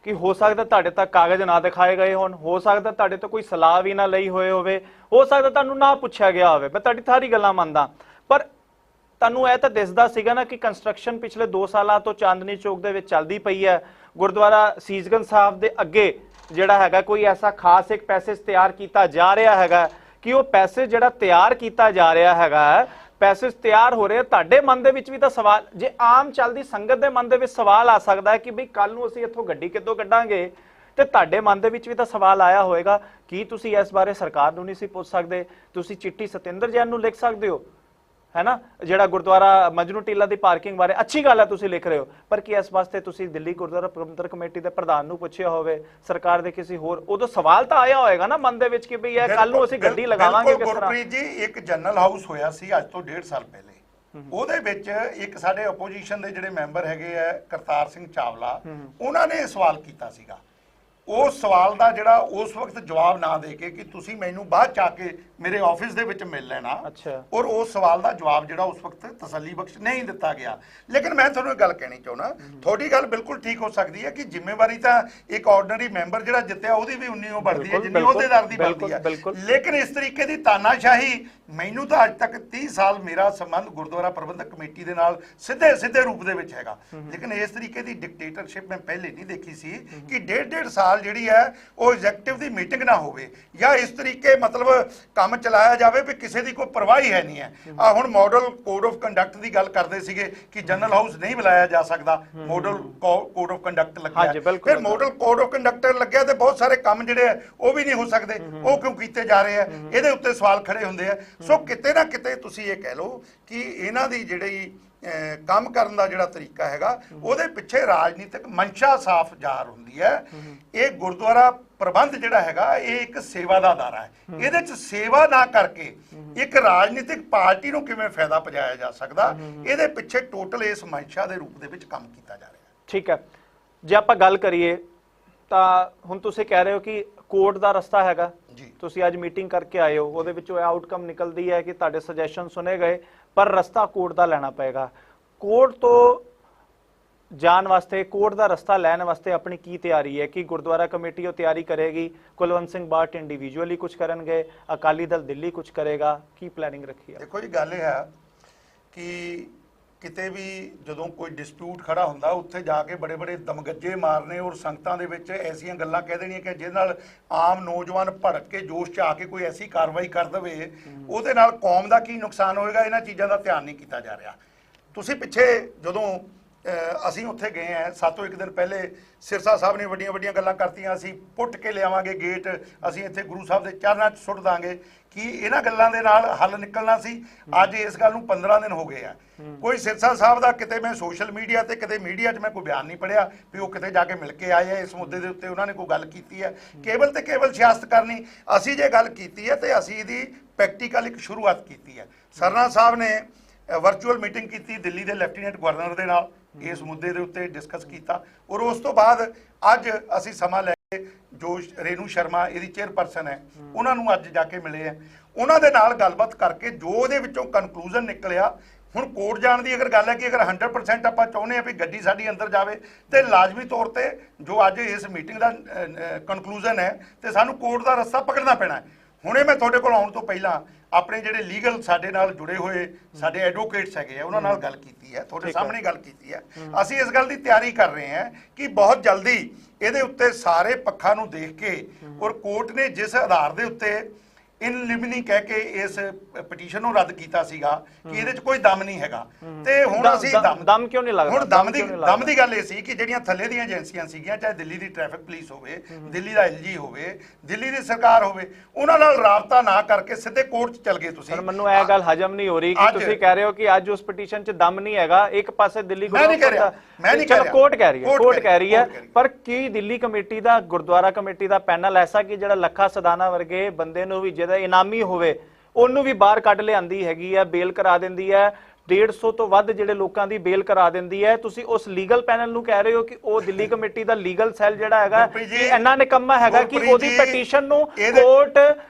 ਕਿ ਹੋ ਸਕਦਾ ਤੁਹਾਡੇ ਤੱਕ ਕਾਗਜ਼ ਨਾ ਦਿਖਾਏ ਗਏ ਹੋਣ, ਹੋ ਸਕਦਾ ਤੁਹਾਡੇ ਤੋਂ ਕੋਈ ਸਲਾਹ ਵੀ ਨਾ ਲਈ ਹੋਵੇ, ਹੋ ਸਕਦਾ ਤੁਹਾਨੂੰ ਨਾ ਪੁੱਛਿਆ ਗਿਆ ਹੋਵੇ। ਮੈਂ ਤੁਹਾਡੀ ਸਾਰੀ ਗੱਲਾਂ ਮੰਨਦਾ, ਪਰ ਤੁਹਾਨੂੰ ਇਹ ਤਾਂ ਦਿਸਦਾ ਸੀਗਾ ਨਾ ਕਿ ਕੰਸਟਰਕਸ਼ਨ ਪਿਛਲੇ 2 ਸਾਲਾਂ ਤੋਂ ਚਾਂਦਨੀ ਚੌਕ ਦੇ ਵਿੱਚ ਚੱਲਦੀ ਪਈ ਹੈ। ਗੁਰਦੁਆਰਾ ਸੀਸਗੰਜ ਸਾਹਿਬ ਦੇ ਅੱਗੇ ਜਿਹੜਾ ਹੈਗਾ ਕੋਈ ਐਸਾ ਖਾਸ ਇੱਕ ਪੈਸੇਜ ਤਿਆਰ ਕੀਤਾ ਜਾ ਰਿਹਾ ਹੈਗਾ ਕਿ ਉਹ ਪੈਸੇਜ ਜਿਹੜਾ ਤਿਆਰ ਕੀਤਾ ਜਾ ਰਿਹਾ ਹੈਗਾ, ਪੈਸੇਜ ਤਿਆਰ ਹੋ ਰਹੇ, ਤੁਹਾਡੇ ਮਨ ਦੇ ਵਿੱਚ ਵੀ ਤਾਂ ਸਵਾਲ, ਜੇ ਆਮ ਚੱਲਦੀ ਸੰਗਤ ਦੇ ਮਨ ਦੇ ਵਿੱਚ ਸਵਾਲ ਆ ਸਕਦਾ ਹੈ ਕਿ ਬਈ ਕੱਲ ਨੂੰ ਅਸੀਂ ਇੱਥੋਂ ਗੱਡੀ ਕਿੱਦੋਂ ਕੱਢਾਂਗੇ, ਤੇ ਤੁਹਾਡੇ ਮਨ ਦੇ ਵਿੱਚ ਵੀ ਤਾਂ ਸਵਾਲ ਆਇਆ ਹੋਏਗਾ ਕਿ ਤੁਸੀਂ ਇਸ ਬਾਰੇ ਸਰਕਾਰ ਨੂੰ ਨਹੀਂ ਸੀ ਪੁੱਛ ਸਕਦੇ, ਤੁਸੀਂ ਚਿੱਠੀ ਸਤਿੰਦਰ ਜੈਨ ਨੂੰ ਲਿਖ ਸਕਦੇ ਹੋ, है ना, ਜਿਹੜਾ ਗੁਰਦੁਆਰਾ ਮਜਨੂ ਟੀਲਾ ਦੀ ਪਾਰਕਿੰਗ ਬਾਰੇ ਅੱਛੀ ਗੱਲ ਹੈ ਤੁਸੀਂ ਲਿਖ ਰਹੇ ਹੋ, ਪਰ ਕੀ ਇਸ ਵਾਸਤੇ ਤੁਸੀਂ ਦਿੱਲੀ ਗੁਰਦੁਆਰਾ ਪ੍ਰਬੰਧਕ ਕਮੇਟੀ ਦੇ ਪ੍ਰਧਾਨ ਨੂੰ ਪੁੱਛਿਆ ਹੋਵੇ, ਸਰਕਾਰ ਦੇ ਕਿਸੇ ਹੋਰ, ਉਦੋਂ ਸਵਾਲ ਤਾਂ ਆਇਆ ਹੋਏਗਾ ਨਾ ਮਨ ਦੇ ਵਿੱਚ ਕਿ ਭਈ ਇਹ ਕੱਲ ਨੂੰ ਅਸੀਂ ਗੱਡੀ ਲਗਾਵਾਂਗੇ ਕਿਸ ਤਰ੍ਹਾਂ। ਗੁਰਪ੍ਰੀਤ ਜੀ, ਇੱਕ ਜਨਰਲ ਹਾਊਸ ਹੋਇਆ ਸੀ ਅੱਜ ਤੋਂ 1.5 ਸਾਲ ਪਹਿਲੇ, ਉਹਦੇ ਵਿੱਚ ਇੱਕ ਸਾਡੇ ਆਪੋਜੀਸ਼ਨ ਦੇ ਜਿਹੜੇ ਮੈਂਬਰ ਹੈਗੇ ਆ ਕਰਤਾਰ ਸਿੰਘ ਚਾਵਲਾ, ਉਹਨਾਂ ਨੇ ਸਵਾਲ ਕੀਤਾ ਸੀਗਾ। ਉਸ ਸਵਾਲ ਦਾ ਜਿਹੜਾ ਉਸ ਵਕਤ ਜਵਾਬ ਨਾ ਦੇ ਕੇ ਕਿ ਤੁਸੀਂ ਮੈਨੂੰ ਬਾਅਦ ਚ ਆ ਕੇ ਮੇਰੇ ਆਫਿਸ ਦੇ ਵਿੱਚ ਮਿਲ ਲੈਣਾ, ਔਰ ਉਸ ਸਵਾਲ ਦਾ ਜਵਾਬ ਜਿਹੜਾ ਉਸ ਵਕਤ ਤਸੱਲੀ ਬਖਸ਼ ਨਹੀਂ ਦਿੱਤਾ ਗਿਆ। ਲੇਕਿਨ ਮੈਂ ਤੁਹਾਨੂੰ ਇੱਕ ਗੱਲ ਕਹਿਣੀ ਚਾਹੁੰਦਾ, ਤੁਹਾਡੀ ਗੱਲ ਬਿਲਕੁਲ ਠੀਕ ਹੋ ਸਕਦੀ ਹੈ ਕਿ ਜ਼ਿੰਮੇਵਾਰੀ ਤਾਂ ਇੱਕ ਆਰਡੀਨਰੀ ਮੈਂਬਰ ਜਿਹੜਾ ਜਿੱਤਿਆ ਉਹਦੀ ਵੀ ਉਨੀ ਉਹ ਬਣਦੀ ਹੈ ਜਿੰਨੀ ਅਹੁਦੇਦਾਰ ਦੀ ਬਣਦੀ ਹੈ। ਲੇਕਿਨ ਇਸ ਤਰੀਕੇ ਦੀ ਤਾਨਾਸ਼ਾਹੀ, ਮੈਨੂੰ ਤਾਂ ਅੱਜ ਤੱਕ 30 ਸਾਲ ਮੇਰਾ ਸੰਬੰਧ ਗੁਰਦੁਆਰਾ ਪ੍ਰਬੰਧਕ ਕਮੇਟੀ ਦੇ ਨਾਲ ਸਿੱਧੇ ਰੂਪ ਦੇ ਵਿੱਚ ਹੈਗਾ, ਲੇਕਿਨ ਇਸ ਤਰੀਕੇ ਦੀ ਡਿਕਟੇਟਰਸ਼ਿਪ ਮੈਂ ਪਹਿਲੇ ਨਹੀਂ ਦੇਖੀ ਸੀ ਕਿ 1.5 ਸਾਲ ਜਿਹੜੀ ਹੈ ਉਹ ਐਗਜ਼ੈਕਟਿਵ ਦੀ ਮੀਟਿੰਗ ਨਾ ਹੋਵੇ ਜਾਂ ਇਸ ਤਰੀਕੇ ਮਤਲਬ ਕੰਮ ਚਲਾਇਆ ਜਾਵੇ ਵੀ ਕਿਸੇ ਦੀ ਕੋਈ ਪਰਵਾਹ ਹੀ ਹੈ ਨਹੀਂ ਹੈ। ਆ ਹੁਣ ਮਾਡਲ ਕੋਡ ਆਫ ਕੰਡਕਟ ਦੀ ਗੱਲ ਕਰਦੇ ਸੀਗੇ ਕਿ ਜਨਰਲ ਹਾਊਸ ਨਹੀਂ ਬੁਲਾਇਆ ਜਾ ਸਕਦਾ, ਮਾਡਲ ਕੋਡ ਆਫ ਕੰਡਕਟ ਲੱਗਿਆ, ਫਿਰ ਮਾਡਲ ਕੋਡ ਆਫ ਕੰਡਕਟ ਲੱਗਿਆ ਤੇ ਬਹੁਤ ਸਾਰੇ ਕੰਮ ਜਿਹੜੇ ਆ ਉਹ ਵੀ ਨਹੀਂ ਹੋ ਸਕਦੇ, ਉਹ ਕਿਉਂ ਕੀਤੇ ਜਾ ਰਹੇ ਆ, ਇਹਦੇ ਉੱਤੇ ਸਵਾਲ ਖੜੇ ਹੁੰਦੇ ਆ। ਸੋ ਕਿਤੇ ਨਾ ਕਿਤੇ ਤੁਸੀਂ ਇਹ ਕਹਿ ਲਓ ਕਿ ਇਹਨਾਂ ਦੀ ਜਿਹੜੀ ਕੰਮ ਕਰਨ ਦਾ ਜਿਹੜਾ ਤਰੀਕਾ ਹੈਗਾ ਉਹਦੇ ਪਿੱਛੇ ਰਾਜਨੀਤਿਕ ਮਨਸ਼ਾ ਸਾਫ਼ ਜ਼ਾਹਰ ਹੁੰਦੀ ਹੈ। ਇਹ ਗੁਰਦੁਆਰਾ ਪ੍ਰਬੰਧ ਜਿਹੜਾ ਹੈਗਾ ਇਹ ਇੱਕ ਸੇਵਾ ਦਾ ਅਦਾਰਾ ਹੈ, ਇਹਦੇ ਚ ਸੇਵਾ ਨਾ ਕਰਕੇ ਇੱਕ ਰਾਜਨੀਤਿਕ ਪਾਰਟੀ ਨੂੰ ਕਿਵੇਂ ਫਾਇਦਾ ਪਹੁੰਚਾਇਆ ਜਾ ਸਕਦਾ, ਇਹਦੇ ਪਿੱਛੇ ਟੋਟਲ ਇਸ ਮਨਸ਼ਾ ਦੇ ਰੂਪ ਦੇ ਵਿੱਚ ਕੰਮ ਕੀਤਾ ਜਾ ਰਿਹਾ। ਠੀਕ ਹੈ, ਜੇ ਆਪਾਂ ਗੱਲ ਕਰੀਏ ਤਾਂ ਹੁਣ ਤੁਸੀਂ ਕਹਿ ਰਹੇ ਹੋ ਕਿ ਕੋਰਟ ਦਾ ਰਸਤਾ ਹੈਗਾ, ਤੁਸੀਂ ਅੱਜ ਮੀਟਿੰਗ ਕਰਕੇ ਆਏ ਹੋ, ਉਹਦੇ ਵਿੱਚੋਂ ਆਊਟਕਮ ਨਿਕਲਦੀ ਹੈ ਕਿ ਤੁਹਾਡੇ ਸੁਜੈਸ਼ਨ ਸੁਨੇ ਗਏ, ਪਰ ਰਸਤਾ ਕੋਰਟ ਦਾ ਲੈਣਾ ਪਏਗਾ। ਕੋਰਟ ਤੋਂ ਜਾਣ ਵਾਸਤੇ, ਕੋਰਟ ਦਾ ਰਸਤਾ ਲੈਣ ਵਾਸਤੇ ਆਪਣੀ ਕੀ ਤਿਆਰੀ ਹੈ ਕਿ ਗੁਰਦੁਆਰਾ ਕਮੇਟੀ ਉਹ ਤਿਆਰੀ ਕਰੇਗੀ, ਕੁਲਵੰਤ ਸਿੰਘ ਬਾਟ ਇੰਡੀਵਿਜੂਅਲੀ ਕੁਝ ਕਰਨਗੇ, ਅਕਾਲੀ ਦਲ ਦਿੱਲੀ ਕੁਝ ਕਰੇਗਾ, ਕੀ ਪਲੈਨਿੰਗ ਰੱਖੀ ਹੈ? ਦੇਖੋ ਜੀ, ਗੱਲ ਇਹ ਹੈ ਕਿ ਕਿਤੇ ਵੀ ਜਦੋਂ ਕੋਈ ਡਿਸਪਿਊਟ ਖੜਾ ਹੁੰਦਾ ਉੱਥੇ ਜਾ ਕੇ ਬੜੇ ਬੜੇ ਦਮਗੱਜੇ ਮਾਰਨੇ ਔਰ ਸੰਗਤਾਂ ਦੇ ਵਿੱਚ ਐਸੀਆਂ ਗੱਲਾਂ ਕਹਿ ਦੇਣੀਆਂ ਕਿ ਜਿਹਦੇ ਨਾਲ ਆਮ ਨੌਜਵਾਨ ਭੜਕ ਕੇ ਜੋਸ਼ 'ਚ ਆ ਕੇ ਕੋਈ ਐਸੀ ਕਾਰਵਾਈ ਕਰ ਦੇਵੇ, ਉਹਦੇ ਨਾਲ ਕੌਮ ਦਾ ਕੀ ਨੁਕਸਾਨ ਹੋਏਗਾ, ਇਹਨਾਂ ਚੀਜ਼ਾਂ ਦਾ ਧਿਆਨ ਨਹੀਂ ਕੀਤਾ ਜਾ ਰਿਹਾ। ਤੁਸੀਂ ਪਿੱਛੇ ਜਦੋਂ ਅਸੀਂ ਉੱਥੇ ਗਏ ਆ, ਸਾਤੋਂ ਇੱਕ ਦਿਨ ਪਹਿਲੇ ਸਿਰਸਾ ਸਾਹਿਬ ਨੇ ਵੱਡੀਆਂ ਵੱਡੀਆਂ ਗੱਲਾਂ ਕਰਤੀਆਂ, ਅਸੀਂ ਪੁੱਟ ਕੇ ਲਿਆਵਾਂਗੇ ਗੇਟ, ਅਸੀਂ ਇੱਥੇ ਗੁਰੂ ਸਾਹਿਬ ਦੇ ਚਰਨਾਂ 'ਚ ਸੁੱਟ ਦਾਂਗੇ, ਕਿ ਇਹਨਾਂ ਗੱਲਾਂ ਦੇ ਨਾਲ ਹੱਲ ਨਿਕਲਣਾ ਸੀ। ਅੱਜ ਇਸ ਗੱਲ ਨੂੰ 15 ਦਿਨ ਹੋ ਗਏ ਆ, ਕੋਈ ਸਿਰਸਾ ਸਾਹਿਬ ਦਾ ਕਿਤੇ ਮੈਂ ਸੋਸ਼ਲ ਮੀਡੀਆ ਤੇ ਕਿਤੇ ਮੀਡੀਆ 'ਚ ਮੈਂ ਕੋਈ ਬਿਆਨ ਨਹੀਂ ਪੜ੍ਹਿਆ ਵੀ ਉਹ ਕਿਤੇ ਜਾ ਕੇ ਮਿਲ ਕੇ ਆਏ ਆ ਇਸ ਮੁੱਦੇ ਦੇ ਉੱਤੇ, ਉਹਨਾਂ ਨੇ ਕੋਈ ਗੱਲ ਕੀਤੀ ਹੈ। ਕੇਵਲ ਤੇ ਕੇਵਲ ਸਿਆਸਤ ਕਰਨੀ। ਅਸੀਂ ਜੇ ਗੱਲ ਕੀਤੀ ਹੈ ਤੇ ਅਸੀਂ ਇਹਦੀ ਪ੍ਰੈਕਟੀਕਲ ਇੱਕ ਸ਼ੁਰੂਆਤ ਕੀਤੀ ਹੈ। ਸਰਨਾ ਸਾਹਿਬ ਨੇ ਵਰਚੁਅਲ ਮੀਟਿੰਗ ਕੀਤੀ ਦਿੱਲੀ ਦੇ ਲੈਫਟੀਨੈਂਟ ਗਵਰਨਰ ਦੇ ਨਾਲ, ਇਸ ਮੁੱਦੇ ਦੇ ਉੱਤੇ ਡਿਸਕਸ ਕੀਤਾ, ਔਰ ਉਸ ਤੋਂ ਬਾਅਦ ਅੱਜ ਅਸੀਂ ਸਮਾਂ ਲੈ ਕੇ ਜੋ ਰੇਨੂ ਸ਼ਰਮਾ ਇਹਦੀ ਚੇਅਰਪਰਸਨ ਹੈ ਉਹਨਾਂ ਨੂੰ ਅੱਜ ਜਾ ਕੇ ਮਿਲੇ ਆ, ਉਹਨਾਂ ਦੇ ਨਾਲ ਗੱਲਬਾਤ ਕਰਕੇ ਜੋ ਉਹਦੇ ਵਿੱਚੋਂ ਕਨਕਲੂਜਨ ਨਿਕਲਿਆ। ਹੁਣ ਕੋਰਟ ਜਾਣ ਦੀ ਅਗਰ ਗੱਲ ਹੈ ਕਿ ਅਗਰ 100% ਆਪਾਂ ਚਾਹੁੰਦੇ ਹਾਂ ਵੀ ਗੱਡੀ ਸਾਡੀ ਅੰਦਰ ਜਾਵੇ ਤੇ ਲਾਜ਼ਮੀ ਤੌਰ ਤੇ ਜੋ ਅੱਜ ਇਸ ਮੀਟਿੰਗ ਦਾ ਕਨਕਲੂਜਨ ਹੈ ਤੇ ਸਾਨੂੰ ਕੋਰਟ ਦਾ ਰਸਤਾ ਪਕੜਨਾ ਪੈਣਾ ਹੈ। ਹੁਣੇ ਮੈਂ ਤੁਹਾਡੇ ਕੋਲ ਆਉਣ ਤੋਂ ਪਹਿਲਾਂ ਆਪਣੇ ਜਿਹੜੇ ਲੀਗਲ ਸਾਡੇ ਨਾਲ ਜੁੜੇ ਹੋਏ ਸਾਡੇ ਐਡਵੋਕੇਟਸ ਹੈਗੇ ਆ ਉਹਨਾਂ ਨਾਲ ਗੱਲ ਕੀਤੀ ਹੈ, ਤੁਹਾਡੇ ਸਾਹਮਣੇ ਗੱਲ ਕੀਤੀ ਹੈ। ਅਸੀਂ ਇਸ ਗੱਲ ਦੀ ਤਿਆਰੀ ਕਰ ਰਹੇ ਹਾਂ ਕਿ ਬਹੁਤ ਜਲਦੀ ਇਹਦੇ ਉੱਤੇ ਸਾਰੇ ਪੱਖਾਂ ਨੂੰ ਦੇਖ ਕੇ ਔਰ ਕੋਰਟ ਨੇ ਜਿਸ ਆਧਾਰ ਦੇ ਉੱਤੇ ਇਨ ਲਿਮਿਨੀ ਕਹਿ ਕੇ ਇਸ ਪਟੀਸ਼ਨ ਨੂੰ ਰੱਦ ਕੀਤਾ ਸੀਗਾ ਕਿ ਇਹਦੇ 'ਚ ਕੋਈ ਦਮ ਨਹੀਂ ਹੈਗਾ, ਤੇ ਹੁਣ ਅਸੀਂ ਦਮ ਕਿਉਂ ਨਹੀਂ ਲੱਗਦਾ? ਹੁਣ ਦਮ ਦੀ ਗੱਲ ਇਹ ਸੀ ਕਿ ਜਿਹੜੀਆਂ ਥੱਲੇ ਦੀਆਂ ਏਜੰਸੀਆਂ ਸੀਗੀਆਂ, ਚਾਹੇ ਦਿੱਲੀ ਦੀ ਟ੍ਰੈਫਿਕ ਪੁਲਿਸ ਹੋਵੇ, ਦਿੱਲੀ ਦਾ LG ਹੋਵੇ, ਦਿੱਲੀ ਦੀ ਸਰਕਾਰ ਹੋਵੇ, ਉਹਨਾਂ ਨਾਲ ਰਾਬਤਾ ਨਾ ਕਰਕੇ ਸਿੱਧੇ ਕੋਰਟ 'ਚ ਚੱਲ ਗਏ ਤੁਸੀਂ। ਮੈਨੂੰ ਇਹ ਗੱਲ ਹਜਮ ਨਹੀਂ ਹੋ ਰਹੀ ਕਿ ਤੁਸੀਂ ਕਹਿ ਰਹੇ ਹੋ ਕਿ ਅੱਜ ਉਸ ਪਟੀਸ਼ਨ 'ਚ ਦਮ ਨਹੀਂ ਹੈਗਾ, ਇੱਕ ਪਾਸੇ ਦਿੱਲੀ ਮੈਂ ਨਹੀਂ ਕਹਿ ਰਿਹਾ ਕੋਰਟ ਕਹਿ ਰਹੀ ਹੈ, ਪਰ ਕੀ ਦਿੱਲੀ ਕਮੇਟੀ ਦਾ ਗੁਰਦੁਆਰਾ ਕਮੇਟੀ ਦਾ ਪੈਨਲ ਐਸਾ ਕਿ ਜਿਹੜਾ ਲੱਖਾ ਸਦਾਨਾ ਵਰਗੇ ਬੰਦੇ ਨੂੰ ਵੀ ਜਿਹਦਾ ਇਨਾਮੀ ਹੋਵੇ ਉਹਨੂੰ ਵੀ ਬਾਹਰ ਕੱਢ ਲਿਆਂਦੀ ਹੈਗੀ ਹੈ, ਬੇਲ ਕਰਾ ਦਿੰਦੀ ਹੈ, 150 ਤੋਂ ਵੱਧ ਜਿਹੜੇ ਲੋਕਾਂ ਦੀ ਬੇਲ ਕਰਾ ਦਿੰਦੀ ਹੈ, ਤੁਸੀਂ ਉਸ ਲੀਗਲ ਪੈਨਲ ਨੂੰ ਕਹਿ ਰਹੇ ਹੋ ਕਿ ਉਹ ਦਿੱਲੀ ਕਮੇਟੀ ਦਾ ਲੀਗਲ ਸੈੱਲ ਜਿਹੜਾ ਹੈਗਾ ਇੰਨਾ ਨਿਕੰਮਾ ਹੈਗਾ ਕਿ ਉਹਦੀ ਪਟੀਸ਼ਨ ਨੂੰ ਕੋਰਟ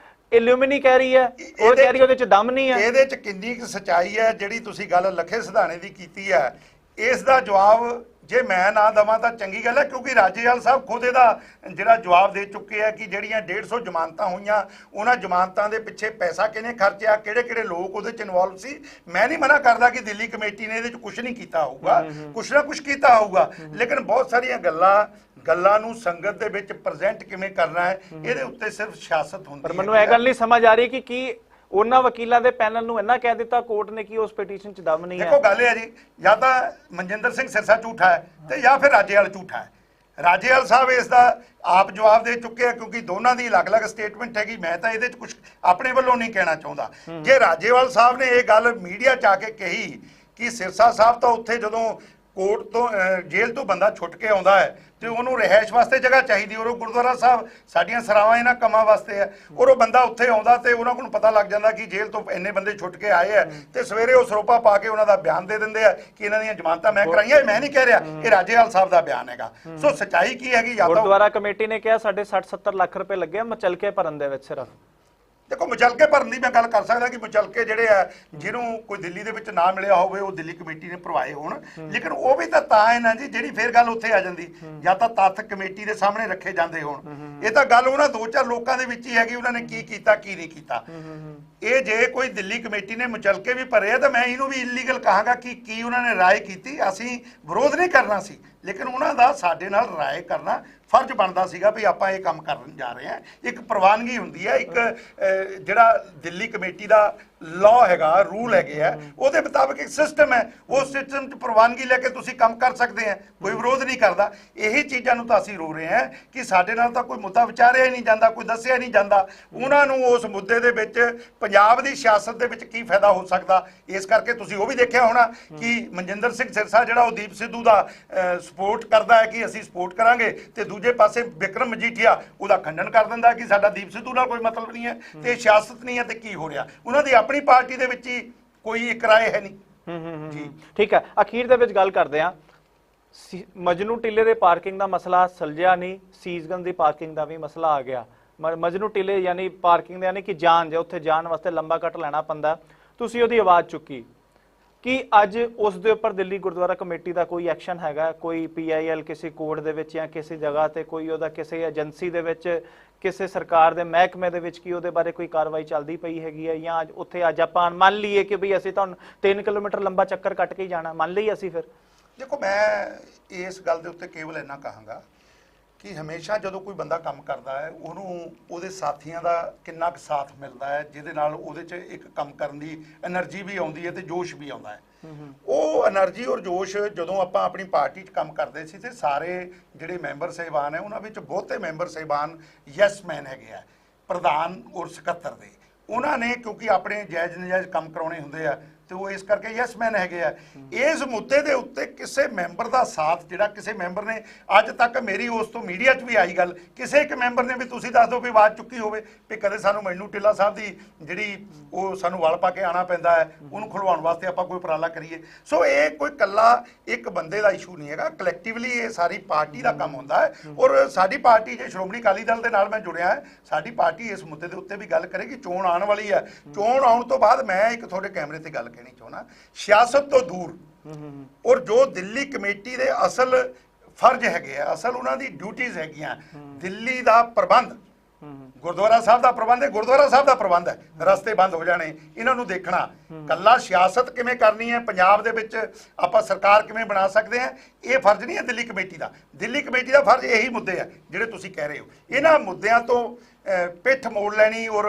ਇਲੂਮਿਨੀ ਕਹਿ ਰਹੀ ਹੈ, ਉਹ ਕਹਿ ਰਹੀ ਉਹਦੇ 'ਚ ਦਮ ਨਹੀਂ ਹੈ। ਇਹਦੇ 'ਚ ਕਿੰਨੀ ਕੁ ਸੱਚਾਈ ਹੈ ਜਿਹੜੀ ਤੁਸੀਂ ਗੱਲ ਲੱਖੇ ਸਿਧਾਣੇ ਦੀ ਕੀਤੀ ਹੈ, ਇਸ ਦਾ ਜਵਾਬ ਜੇ ਮੈਂ ਨਾ ਦਵਾਂ ਤਾਂ ਚੰਗੀ ਗੱਲ ਹੈ, ਕਿਉਂਕਿ ਰਾਜੇਵਾਲ ਸਾਹਿਬ ਖੁਦ ਇਹਦਾ ਜਿਹੜਾ ਜਵਾਬ ਦੇ ਚੁੱਕੇ ਆ ਕਿ ਜਿਹੜੀਆਂ 150 ਜ਼ਮਾਨਤਾਂ ਹੋਈਆਂ ਉਹਨਾਂ ਜ਼ਮਾਨਤਾਂ ਦੇ ਪਿੱਛੇ ਪੈਸਾ ਕਿਹਨੇ ਖਰਚਿਆ, ਕਿਹੜੇ ਲੋਕ ਉਹਦੇ 'ਚ ਇਨਵੋਲਵ ਸੀ। ਮੈਂ ਨਹੀਂ ਮਨਾ ਕਰਦਾ ਕਿ ਦਿੱਲੀ ਕਮੇਟੀ ਨੇ ਇਹਦੇ 'ਚ ਕੁਝ ਨਹੀਂ ਕੀਤਾ ਹੋਊਗਾ, ਕੁਛ ਨਾ ਕੁਛ ਕੀਤਾ ਹੋਊਗਾ, ਲੇਕਿਨ ਬਹੁਤ ਸਾਰੀਆਂ ਗੱਲਾਂ ਨੂੰ ਸੰਗਤ ਦੇ ਵਿੱਚ ਪ੍ਰੈਜ਼ੈਂਟ ਕਿਵੇਂ ਕਰਨਾ ਹੈ ਇਹਦੇ ਉੱਤੇ ਸਿਰਫ ਸਿਆਸਤ ਹੁੰਦੀ ਹੈ। ਪਰ ਮੈਨੂੰ ਇਹ ਗੱਲ ਨਹੀਂ ਸਮਝ ਆ ਰਹੀ ਕਿ ਕੀ ਉਹਨਾਂ ਵਕੀਲਾਂ ਦੇ ਪੈਨਲ ਨੂੰ ਇੰਨਾ ਕਹਿ ਦਿੱਤਾ ਕੋਰਟ ਨੇ ਕਿ ਉਸ ਪਟੀਸ਼ਨ 'ਚ ਦਮ ਨਹੀਂ ਹੈ। ਦੇਖੋ ਗੱਲ ਇਹ ਹੈ ਜੀ, ਜਾਂ ਤਾਂ ਮਨਜਿੰਦਰ ਸਿੰਘ ਸਿਰਸਾ ਝੂਠਾ ਹੈ ਤੇ ਜਾਂ ਫਿਰ ਰਾਜੇਵਾਲ ਝੂਠਾ ਹੈ। ਰਾਜੇਵਾਲ ਸਾਹਿਬ ਇਸ ਦਾ ਆਪ ਜਵਾਬ ਦੇ ਚੁੱਕੇ ਆ, ਕਿਉਂਕਿ ਦੋਨਾਂ ਦੀ ਅਲੱਗ-ਅਲੱਗ ਸਟੇਟਮੈਂਟ ਹੈਗੀ। ਮੈਂ ਤਾਂ ਇਹਦੇ 'ਚ ਕੁਝ ਆਪਣੇ ਵੱਲੋਂ ਨਹੀਂ ਕਹਿਣਾ ਚਾਹੁੰਦਾ। ਜੇ ਰਾਜੇਵਾਲ ਸਾਹਿਬ ਨੇ ਇਹ ਗੱਲ ਮੀਡੀਆ 'ਚ ਆ ਕੇ ਕਹੀ ਕਿ ਸਿਰਸਾ ਸਾਹਿਬ ਤਾਂ ਉੱਥੇ ਜਦੋਂ ਕੋਰਟ ਤੋਂ ਜੇਲ੍ਹ ਤੋਂ ਬੰਦਾ ਛੁੱਟ ਕੇ ਆਉਂਦਾ ਹੈ ਤੇ ਉਹਨੂੰ ਰਿਹਾਇਸ਼ ਵਾਸਤੇ ਜਗ੍ਹਾ ਚਾਹੀਦੀ, ਔਰ ਉਹ ਗੁਰਦੁਆਰਾ ਸਾਹਿਬ ਸਾਡੀਆਂ ਸਰਾਵਾਂ ਇਹਨਾਂ ਕੰਮਾਂ ਵਾਸਤੇ ਹੈ, ਔਰ ਉਹ ਬੰਦਾ ਉੱਥੇ ਆਉਂਦਾ ਤੇ ਉਹਨਾਂ ਕੋਲ ਪਤਾ ਲੱਗ ਜਾਂਦਾ ਕਿ ਜੇਲ੍ਹ ਤੋਂ ਇੰਨੇ ਬੰਦੇ ਛੁੱਟ ਕੇ ਆਏ ਆ ਤੇ ਸਵੇਰੇ ਉਹ ਸਰੋਪਾ ਪਾ ਕੇ ਉਹਨਾਂ ਦਾ ਬਿਆਨ ਦੇ ਦਿੰਦੇ ਆ ਕਿ ਇਹਨਾਂ ਦੀਆਂ ਜ਼ਮਾਨਤਾਂ ਮੈਂ ਕਰਾਈਆਂ। ਮੈਂ ਨਹੀਂ ਕਹਿ ਰਿਹਾ, ਇਹ ਰਾਜੇਵਾਲ ਸਾਹਿਬ ਦਾ ਬਿਆਨ ਹੈਗਾ। ਸੋ ਸੱਚਾਈ ਕੀ ਹੈਗੀ? ਜਾਂ ਤਾਂ ਗੁਰਦੁਆਰਾ ਕਮੇਟੀ ਨੇ ਕਿਹਾ ਸਾਡੇ 60-70 ਲੱਖ ਰੁਪਏ ਲੱਗੇ ਮਚਲਕੇ ਭਰਨ ਦੇ ਵਿੱਚ ਸਿਰਫ। ਦੇਖੋ ਮੁਚਲਕੇ ਭਰਨ ਦੀ ਮੈਂ ਗੱਲ ਕਰ ਸਕਦਾ ਕਿ ਮੁਚਲਕੇ ਜਿਹੜੇ ਆ ਜਿਹਨੂੰ ਕੋਈ ਦਿੱਲੀ ਦੇ ਵਿੱਚ ਨਾ ਮਿਲਿਆ ਹੋਵੇ ਉਹ ਦਿੱਲੀ ਕਮੇਟੀ ਨੇ ਭਰਵਾਏ ਹੋਣ, ਲੇਕਿਨ ਉਹ ਵੀ ਤਾਂ ਹੈ ਨਾ ਜੀ ਜਿਹੜੀ ਫੇਰ ਗੱਲ ਉੱਥੇ ਆ ਜਾਂਦੀ, ਜਾਂ ਤਾਂ ਤੱਥ ਕਮੇਟੀ ਦੇ ਸਾਹਮਣੇ ਰੱਖੇ ਜਾਂਦੇ ਹੋਣ। ਇਹ ਤਾਂ ਗੱਲ ਉਹਨਾਂ 2-4 ਲੋਕਾਂ ਦੇ ਵਿੱਚ ਹੀ ਹੈਗੀ, ਉਹਨਾਂ ਨੇ ਕੀ ਕੀਤਾ ਕੀ ਨਹੀਂ ਕੀਤਾ। ਇਹ ਜੇ ਕੋਈ ਦਿੱਲੀ ਕਮੇਟੀ ਨੇ ਮੁਚਲਕੇ ਵੀ ਭਰੇ ਆ ਤਾਂ ਮੈਂ ਇਹਨੂੰ ਵੀ ਇਲੀਗਲ ਕਹਾਂਗਾ ਕਿ ਕੀ ਉਹਨਾਂ ਨੇ ਰਾਏ ਕੀਤੀ। ਅਸੀਂ ਵਿਰੋਧ ਨਹੀਂ ਕਰਨਾ ਸੀ, ਲੇਕਿਨ ਉਹਨਾਂ ਦਾ ਸਾਡੇ ਨਾਲ ਰਾਏ ਕਰਨਾ ਫਰਜ਼ ਬਣਦਾ ਸੀਗਾ ਵੀ ਆਪਾਂ ਇਹ ਕੰਮ ਕਰਨ ਜਾ ਰਹੇ ਹਾਂ। ਇੱਕ ਪ੍ਰਵਾਨਗੀ ਹੁੰਦੀ ਹੈ, ਇੱਕ ਜਿਹੜਾ ਦਿੱਲੀ ਕਮੇਟੀ ਦਾ ਲਾਅ ਹੈਗਾ, ਰੂਲ ਹੈਗੇ ਆ, ਉਹਦੇ ਮੁਤਾਬਕ ਇੱਕ ਸਿਸਟਮ ਹੈ, ਉਸ ਸਿਸਟਮ 'ਚ ਪ੍ਰਵਾਨਗੀ ਲੈ ਕੇ ਤੁਸੀਂ ਕੰਮ ਕਰ ਸਕਦੇ ਆ, ਕੋਈ ਵਿਰੋਧ ਨਹੀਂ ਕਰਦਾ। ਇਹੀ ਚੀਜ਼ਾਂ ਨੂੰ ਤਾਂ ਅਸੀਂ ਰੋ ਰਹੇ ਹਾਂ ਕਿ ਸਾਡੇ ਨਾਲ ਤਾਂ ਕੋਈ ਮੁੱਦਾ ਵਿਚਾਰਿਆ ਹੀ ਨਹੀਂ ਜਾਂਦਾ, ਕੋਈ ਦੱਸਿਆ ਨਹੀਂ ਜਾਂਦਾ। ਉਹਨਾਂ ਨੂੰ ਉਸ ਮੁੱਦੇ ਦੇ ਵਿੱਚ ਪੰਜਾਬ ਦੀ ਸਿਆਸਤ ਦੇ ਵਿੱਚ ਕੀ ਫਾਇਦਾ ਹੋ ਸਕਦਾ, ਇਸ ਕਰਕੇ ਤੁਸੀਂ ਉਹ ਵੀ ਦੇਖਿਆ ਹੋਣਾ ਕਿ ਮਨਜਿੰਦਰ ਸਿੰਘ ਸਿਰਸਾ ਜਿਹੜਾ ਉਹ ਦੀਪ ਸਿੱਧੂ ਦਾ ਸਪੋਰਟ ਕਰਦਾ ਹੈ ਕਿ ਅਸੀਂ ਸਪੋਰਟ ਕਰਾਂਗੇ, ਤੇ ਦੂਜੇ ਪਾਸੇ ਵਿਕਰਮ ਮਜੀਠੀਆ ਉਹਦਾ ਖੰਡਨ ਕਰ ਦਿੰਦਾ ਕਿ ਸਾਡਾ ਦੀਪ ਸਿੱਧੂ ਨਾਲ ਕੋਈ ਮਤਲਬ ਨਹੀਂ ਹੈ ਤੇ ਸਿਆਸਤ ਨਹੀਂ ਹੈ। ਤੇ ਕੀ ਹੋ ਰਿਹਾ, ਉਹਨਾਂ ਦੀ ਆਪਣੀ ਪਾਰਟੀ ਦੇ ਵਿੱਚ ਹੀ ਕੋਈ ਇੱਕ ਰਾਏ ਹੈ ਨਹੀਂ ਜੀ। ਠੀਕ ਹੈ, ਅਖੀਰ ਦੇ ਵਿੱਚ ਗੱਲ ਕਰਦੇ ਹਾਂ। ਮਜਨੂ ਟਿੱਲੇ ਦੇ ਪਾਰਕਿੰਗ ਦਾ ਮਸਲਾ ਸੁਲਝਿਆ ਨਹੀਂ, ਸੀਸਗੰਜ ਦੀ ਪਾਰਕਿੰਗ ਦਾ ਵੀ ਮਸਲਾ ਆ ਗਿਆ। ਮਜਨੂ ਟਿੱਲੇ ਯਾਨੀ ਪਾਰਕਿੰਗ ਦੇ ਯਾਨੀ ਕਿ ਜਾਣ ਜੇ ਉੱਥੇ ਜਾਣ ਵਾਸਤੇ ਲੰਬਾ ਕੱਟ ਲੈਣਾ ਪੈਂਦਾ, ਤੁਸੀਂ ਉਹਦੀ ਆਵਾਜ਼ ਚੁੱਕੀ ਕਿ ਅੱਜ ਉਸ ਦੇ ਉੱਪਰ ਦਿੱਲੀ ਗੁਰਦੁਆਰਾ ਕਮੇਟੀ ਦਾ ਕੋਈ ਐਕਸ਼ਨ ਹੈਗਾ? ਕੋਈ PIL ਕਿਸੇ ਕੋਰਟ ਦੇ ਵਿੱਚ ਜਾਂ ਕਿਸੇ ਜਗ੍ਹਾ ਤੇ ਕੋਈ ਉਹਦਾ ਕਿਸੇ ਏਜੰਸੀ ਦੇ ਵਿੱਚ ਕਿਸੇ ਸਰਕਾਰ ਦੇ ਮਹਿਕਮੇ ਦੇ ਵਿੱਚ ਕੀ ਉਹਦੇ ਬਾਰੇ ਕੋਈ ਕਾਰਵਾਈ ਚੱਲਦੀ ਪਈ ਹੈਗੀ ਹੈ? ਜਾਂ ਉੱਥੇ ਅੱਜ ਆਪਾਂ ਮੰਨ ਲਈਏ ਕਿ ਬਈ ਅਸੀਂ ਤੁਹਾਨੂੰ 3 ਕਿਲੋਮੀਟਰ ਲੰਬਾ ਚੱਕਰ ਕੱਟ ਕੇ ਹੀ ਜਾਣਾ, ਮੰਨ ਲਈਏ ਅਸੀਂ, ਫਿਰ ਦੇਖੋ ਮੈਂ ਇਸ ਗੱਲ ਦੇ ਉੱਤੇ ਕੇਵਲ ਇੰਨਾ ਕਹਾਂਗਾ ਕਿ ਹਮੇਸ਼ਾ ਜਦੋਂ ਕੋਈ ਬੰਦਾ ਕੰਮ ਕਰਦਾ ਹੈ ਉਹਨੂੰ ਉਹਦੇ ਸਾਥੀਆਂ ਦਾ ਕਿੰਨਾ ਕੁ ਸਾਥ ਮਿਲਦਾ ਹੈ, ਜਿਹਦੇ ਨਾਲ ਉਹਦੇ 'ਚ ਇੱਕ ਕੰਮ ਕਰਨ ਦੀ એનર્ਜੀ ਵੀ ਆਉਂਦੀ ਹੈ ਤੇ ਜੋਸ਼ ਵੀ ਆਉਂਦਾ ਹੈ। ਉਹ એનર્ਜੀ ਔਰ ਜੋਸ਼ ਜਦੋਂ ਆਪਾਂ ਆਪਣੀ ਪਾਰਟੀ 'ਚ ਕੰਮ ਕਰਦੇ ਸੀ ਤੇ ਸਾਰੇ ਜਿਹੜੇ ਮੈਂਬਰ ਸਾਹਿਬਾਨ ਹੈ ਉਹਨਾਂ ਵਿੱਚ ਬਹੁਤੇ ਮੈਂਬਰ ਸਾਹਿਬਾਨ ਯੈਸ ਮੈਨ ਹੈਗੇ ਆ, ਪ੍ਰਧਾਨ ਔਰ ਸਕੱਤਰ ਦੇ। ਉਹਨਾਂ ਨੇ ਕਿਉਂਕਿ ਆਪਣੇ ਜਾਇਜ਼ ਨਜਾਇਜ਼ ਕੰਮ ਕਰਾਉਣੇ ਹੁੰਦੇ ਆ ਤੇ ਉਹ ਇਸ ਕਰਕੇ ਯੈਸ ਮੈਨ ਹੈਗੇ ਆ। ਇਸ ਮੁੱਦੇ ਦੇ ਉੱਤੇ ਕਿਸੇ ਮੈਂਬਰ ਦਾ ਸਾਥ ਜਿਹੜਾ ਕਿਸੇ ਮੈਂਬਰ ਨੇ ਅੱਜ ਤੱਕ ਮੇਰੀ ਉਸ ਤੋਂ ਮੀਡੀਆ 'ਚ ਵੀ ਆਈ ਗੱਲ, ਕਿਸੇ ਇੱਕ ਮੈਂਬਰ ਨੇ ਵੀ ਤੁਸੀਂ ਦੱਸ ਦਿਓ ਵੀ ਆਵਾਜ਼ ਚੁੱਕੀ ਹੋਵੇ ਵੀ ਕਦੇ ਸਾਨੂੰ ਮਜਨੂ ਟਿੱਲਾ ਸਾਹਿਬ ਦੀ ਜਿਹੜੀ ਉਹ ਸਾਨੂੰ ਵਲ ਪਾ ਕੇ ਆਉਣਾ ਪੈਂਦਾ ਹੈ, ਉਹਨੂੰ ਖੁਲਵਾਉਣ ਵਾਸਤੇ ਆਪਾਂ ਕੋਈ ਉਪਰਾਲਾ ਕਰੀਏ। ਸੋ ਇਹ ਕੋਈ ਇਕੱਲਾ ਇੱਕ ਬੰਦੇ ਦਾ ਇਸ਼ੂ ਨਹੀਂ ਹੈਗਾ, ਕਲੈਕਟਿਵਲੀ ਇਹ ਸਾਰੀ ਪਾਰਟੀ ਦਾ ਕੰਮ ਹੁੰਦਾ ਹੈ। ਔਰ ਸਾਡੀ ਪਾਰਟੀ ਜੇ ਸ਼੍ਰੋਮਣੀ ਅਕਾਲੀ ਦਲ ਦੇ ਨਾਲ ਮੈਂ ਜੁੜਿਆ ਹੈ, ਸਾਡੀ ਪਾਰਟੀ ਇਸ ਮੁੱਦੇ ਦੇ ਉੱਤੇ ਵੀ ਗੱਲ ਕਰੇਗੀ। ਚੋਣ ਆਉਣ ਵਾਲੀ ਹੈ, ਚੋਣ ਆਉਣ ਤੋਂ ਬਾਅਦ ਮੈਂ ਇੱਕ ਤੁਹਾਡੇ ਕੈਮਰੇ ਤੇ ਗੱਲ ਕਹਿਣੀ ਚਾਹੁੰਦਾ, ਸਿਆਸਤ ਤੋਂ ਦੂਰ ਔਰ ਜੋ ਦਿੱਲੀ ਕਮੇਟੀ ਦੇ ਅਸਲ ਫਰਜ਼ ਹੈਗੇ ਆ, ਅਸਲ ਉਹਨਾਂ ਦੀ ਡਿਊਟੀਆਂ ਹੈਗੀਆਂ, ਦਿੱਲੀ ਦਾ ਪ੍ਰਬੰਧ ਗੁਰਦੁਆਰਾ ਸਾਹਿਬ ਦਾ ਪ੍ਰਬੰਧ ਹੈ, ਗੁਰਦੁਆਰਾ ਸਾਹਿਬ ਦਾ ਪ੍ਰਬੰਧ ਹੈ, ਰਸਤੇ ਬੰਦ ਹੋ ਜਾਣੇ, ਇਹਨਾਂ ਨੂੰ ਦੇਖਣਾ। ਕੱਲਾ ਸਿਆਸਤ ਕਿਵੇਂ ਕਰਨੀ ਹੈ, ਪੰਜਾਬ ਦੇ ਵਿੱਚ ਆਪਾਂ ਸਰਕਾਰ ਕਿਵੇਂ ਬਣਾ ਸਕਦੇ ਹਾਂ, ਇਹ ਫਰਜ਼ ਨਹੀਂ ਹੈ ਦਿੱਲੀ ਕਮੇਟੀ ਦਾ। ਦਿੱਲੀ ਕਮੇਟੀ ਦਾ ਫਰਜ਼ ਇਹੀ ਮੁੱਦੇ ਆ ਜਿਹੜੇ ਤੁਸੀਂ ਕਹਿ ਰਹੇ ਹੋ। ਇਹਨਾਂ ਮੁੱਦਿਆਂ ਤੋਂ ਪਿੱਠ ਮੋੜ ਲੈਣੀ ਔਰ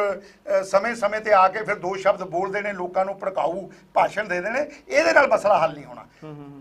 ਸਮੇਂ-ਸਮੇਂ ਤੇ ਆ ਕੇ ਫਿਰ ਦੋ ਸ਼ਬਦ ਬੋਲਦੇ ਨੇ, ਲੋਕਾਂ ਨੂੰ ਭੜਕਾਊ ਭਾਸ਼ਣ ਦੇ ਦੇਣੇ, ਇਹਦੇ ਨਾਲ ਮਸਲਾ ਹੱਲ ਨਹੀਂ ਹੋਣਾ।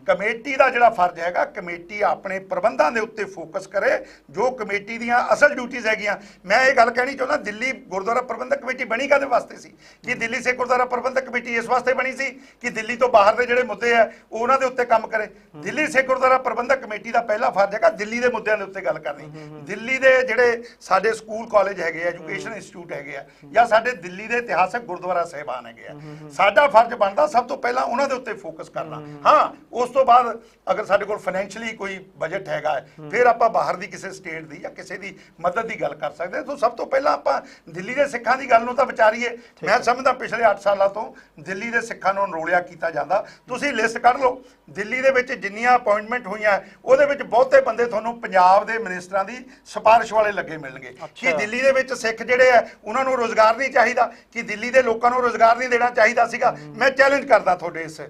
ਕਮੇਟੀ ਦਾ ਜਿਹੜਾ ਫਰਜ਼ ਹੈਗਾ, ਕਮੇਟੀ ਆਪਣੇ ਪ੍ਰਬੰਧਾਂ ਦੇ ਉੱਤੇ ਫੋਕਸ ਕਰੇ, ਜੋ ਕਮੇਟੀ ਦੀਆਂ ਅਸਲ ਡਿਊਟੀਆਂ ਹੈਗੀਆਂ। ਮੈਂ ਇਹ ਗੱਲ ਕਹਿਣੀ ਚਾਹੁੰਦਾ, ਦਿੱਲੀ ਗੁਰਦੁਆਰਾ ਪ੍ਰਬੰਧਕ ਕਮੇਟੀ ਬਣੀ ਕਾਹਦੇ ਵਾਸਤੇ ਸੀ? ਕਿ ਦਿੱਲੀ ਸਿੱਖ ਗੁਰਦੁਆਰਾ ਪ੍ਰਬੰਧਕ ਕਮੇਟੀ ਇਸ ਵਾਸਤੇ ਬਣੀ ਸੀ ਕਿ ਦਿੱਲੀ ਤੋਂ ਬਾਹਰ ਦੇ ਜਿਹੜੇ ਮੁੱਦੇ ਆ ਉਹਨਾਂ ਦੇ ਉੱਤੇ ਕੰਮ ਕਰੇ। ਦਿੱਲੀ ਸਿੱਖ ਗੁਰਦੁਆਰਾ ਪ੍ਰਬੰਧਕ ਕਮੇਟੀ ਦਾ ਪਹਿਲਾ ਫਰਜ਼ ਹੈਗਾ ਦਿੱਲੀ ਦੇ ਮੁੱਦਿਆਂ ਦੇ ਉੱਤੇ ਗੱਲ ਕਰਨੀ। ਦਿੱਲੀ ਦੇ ਜਿਹੜੇ ਸਾਡੇ ਸਕੂਲ ਕਾਲਜ ਹੈਗੇ, ਐਜੂਕੇਸ਼ਨ ਇੰਸਟੀਚਿਊਟ ਹੈਗੇ ਆ, ਜਾਂ ਸਾਡੇ ਦਿੱਲੀ ਦੇ ਇਤਿਹਾਸਕ ਗੁਰਦੁਆਰਾ ਸਾਹਿਬਾਨ ਹੈਗੇ ਆ, ਸਾਡਾ ਫਰਜ਼ ਬਣਦਾ ਸਭ ਤੋਂ ਪਹਿਲਾਂ ਉਹਨਾਂ ਦੇ ਉੱਤੇ ਫੋਕਸ ਕਰਨਾ। ਹਾਂ, ਉਸ ਤੋਂ ਬਾਅਦ ਅਗਰ ਸਾਡੇ ਕੋਲ ਫਾਈਨੈਂਸ਼ੀਅਲੀ ਕੋਈ ਬਜਟ ਹੈਗਾ ਫਿਰ ਆਪਾਂ ਬਾਹਰ ਦੀ ਕਿਸੇ ਸਟੇਟ ਦੀ ਜਾਂ ਕਿਸੇ ਦੀ ਮਦਦ ਦੀ ਗੱਲ ਕਰ ਸਕਦੇ ਹਾਂ। ਸੋ ਸਭ ਤੋਂ ਪਹਿਲਾਂ ਆਪਾਂ ਦਿੱਲੀ ਦੇ ਸਿੱਖਾਂ ਦੀ ਗੱਲ ਨੂੰ ਤਾਂ ਵਿਚਾਰੀਏ। ਮੈਂ ਸਮਝਦਾ ਪਿਛਲੇ 8 ਸਾਲਾਂ ਤੋਂ ਦਿੱਲੀ ਦੇ ਸਿੱਖਾਂ ਨੂੰ ਅਨਰੋਲਿਆ ਕੀਤਾ ਜਾਂਦਾ। ਤੁਸੀਂ ਲਿਸਟ ਕੱਢ ਲਓ, ਦਿੱਲੀ ਦੇ ਵਿੱਚ ਜਿੰਨੀਆਂ ਅਪਾਇੰਟਮੈਂਟ ਹੋਈਆਂ ਉਹਦੇ ਵਿੱਚ ਬਹੁਤੇ ਬੰਦੇ ਤੁਹਾਨੂੰ ਪੰਜਾਬ ਦੇ ਮਿਨਿਸਟਰਾਂ ਦੀ ਸਿਫਾਰਿਸ਼ ਵਾਲੇ ਲੱਗੇ ਮਿਲਣਗੇ। ਕਿ ਦਿੱਲੀ ਦੇ ਵਿੱਚ ਸਿੱਖ ਜਿਹੜੇ ਆ ਉਹਨਾਂ ਨੂੰ ਰੋਜ਼ਗਾਰ ਨਹੀਂ ਚਾਹੀਦਾ, ਕਿ ਦਿੱਲੀ ਦੇ ਲੋਕਾਂ ਨੂੰ ਰੋਜ਼ਗਾਰ ਨਹੀਂ ਦੇਣਾ ਚਾਹੀਦਾ ਸੀਗਾ। ਮੈਂ ਚੈਲੰਜ ਕਰਦਾ ਤੁਹਾਡੇ ਇਸ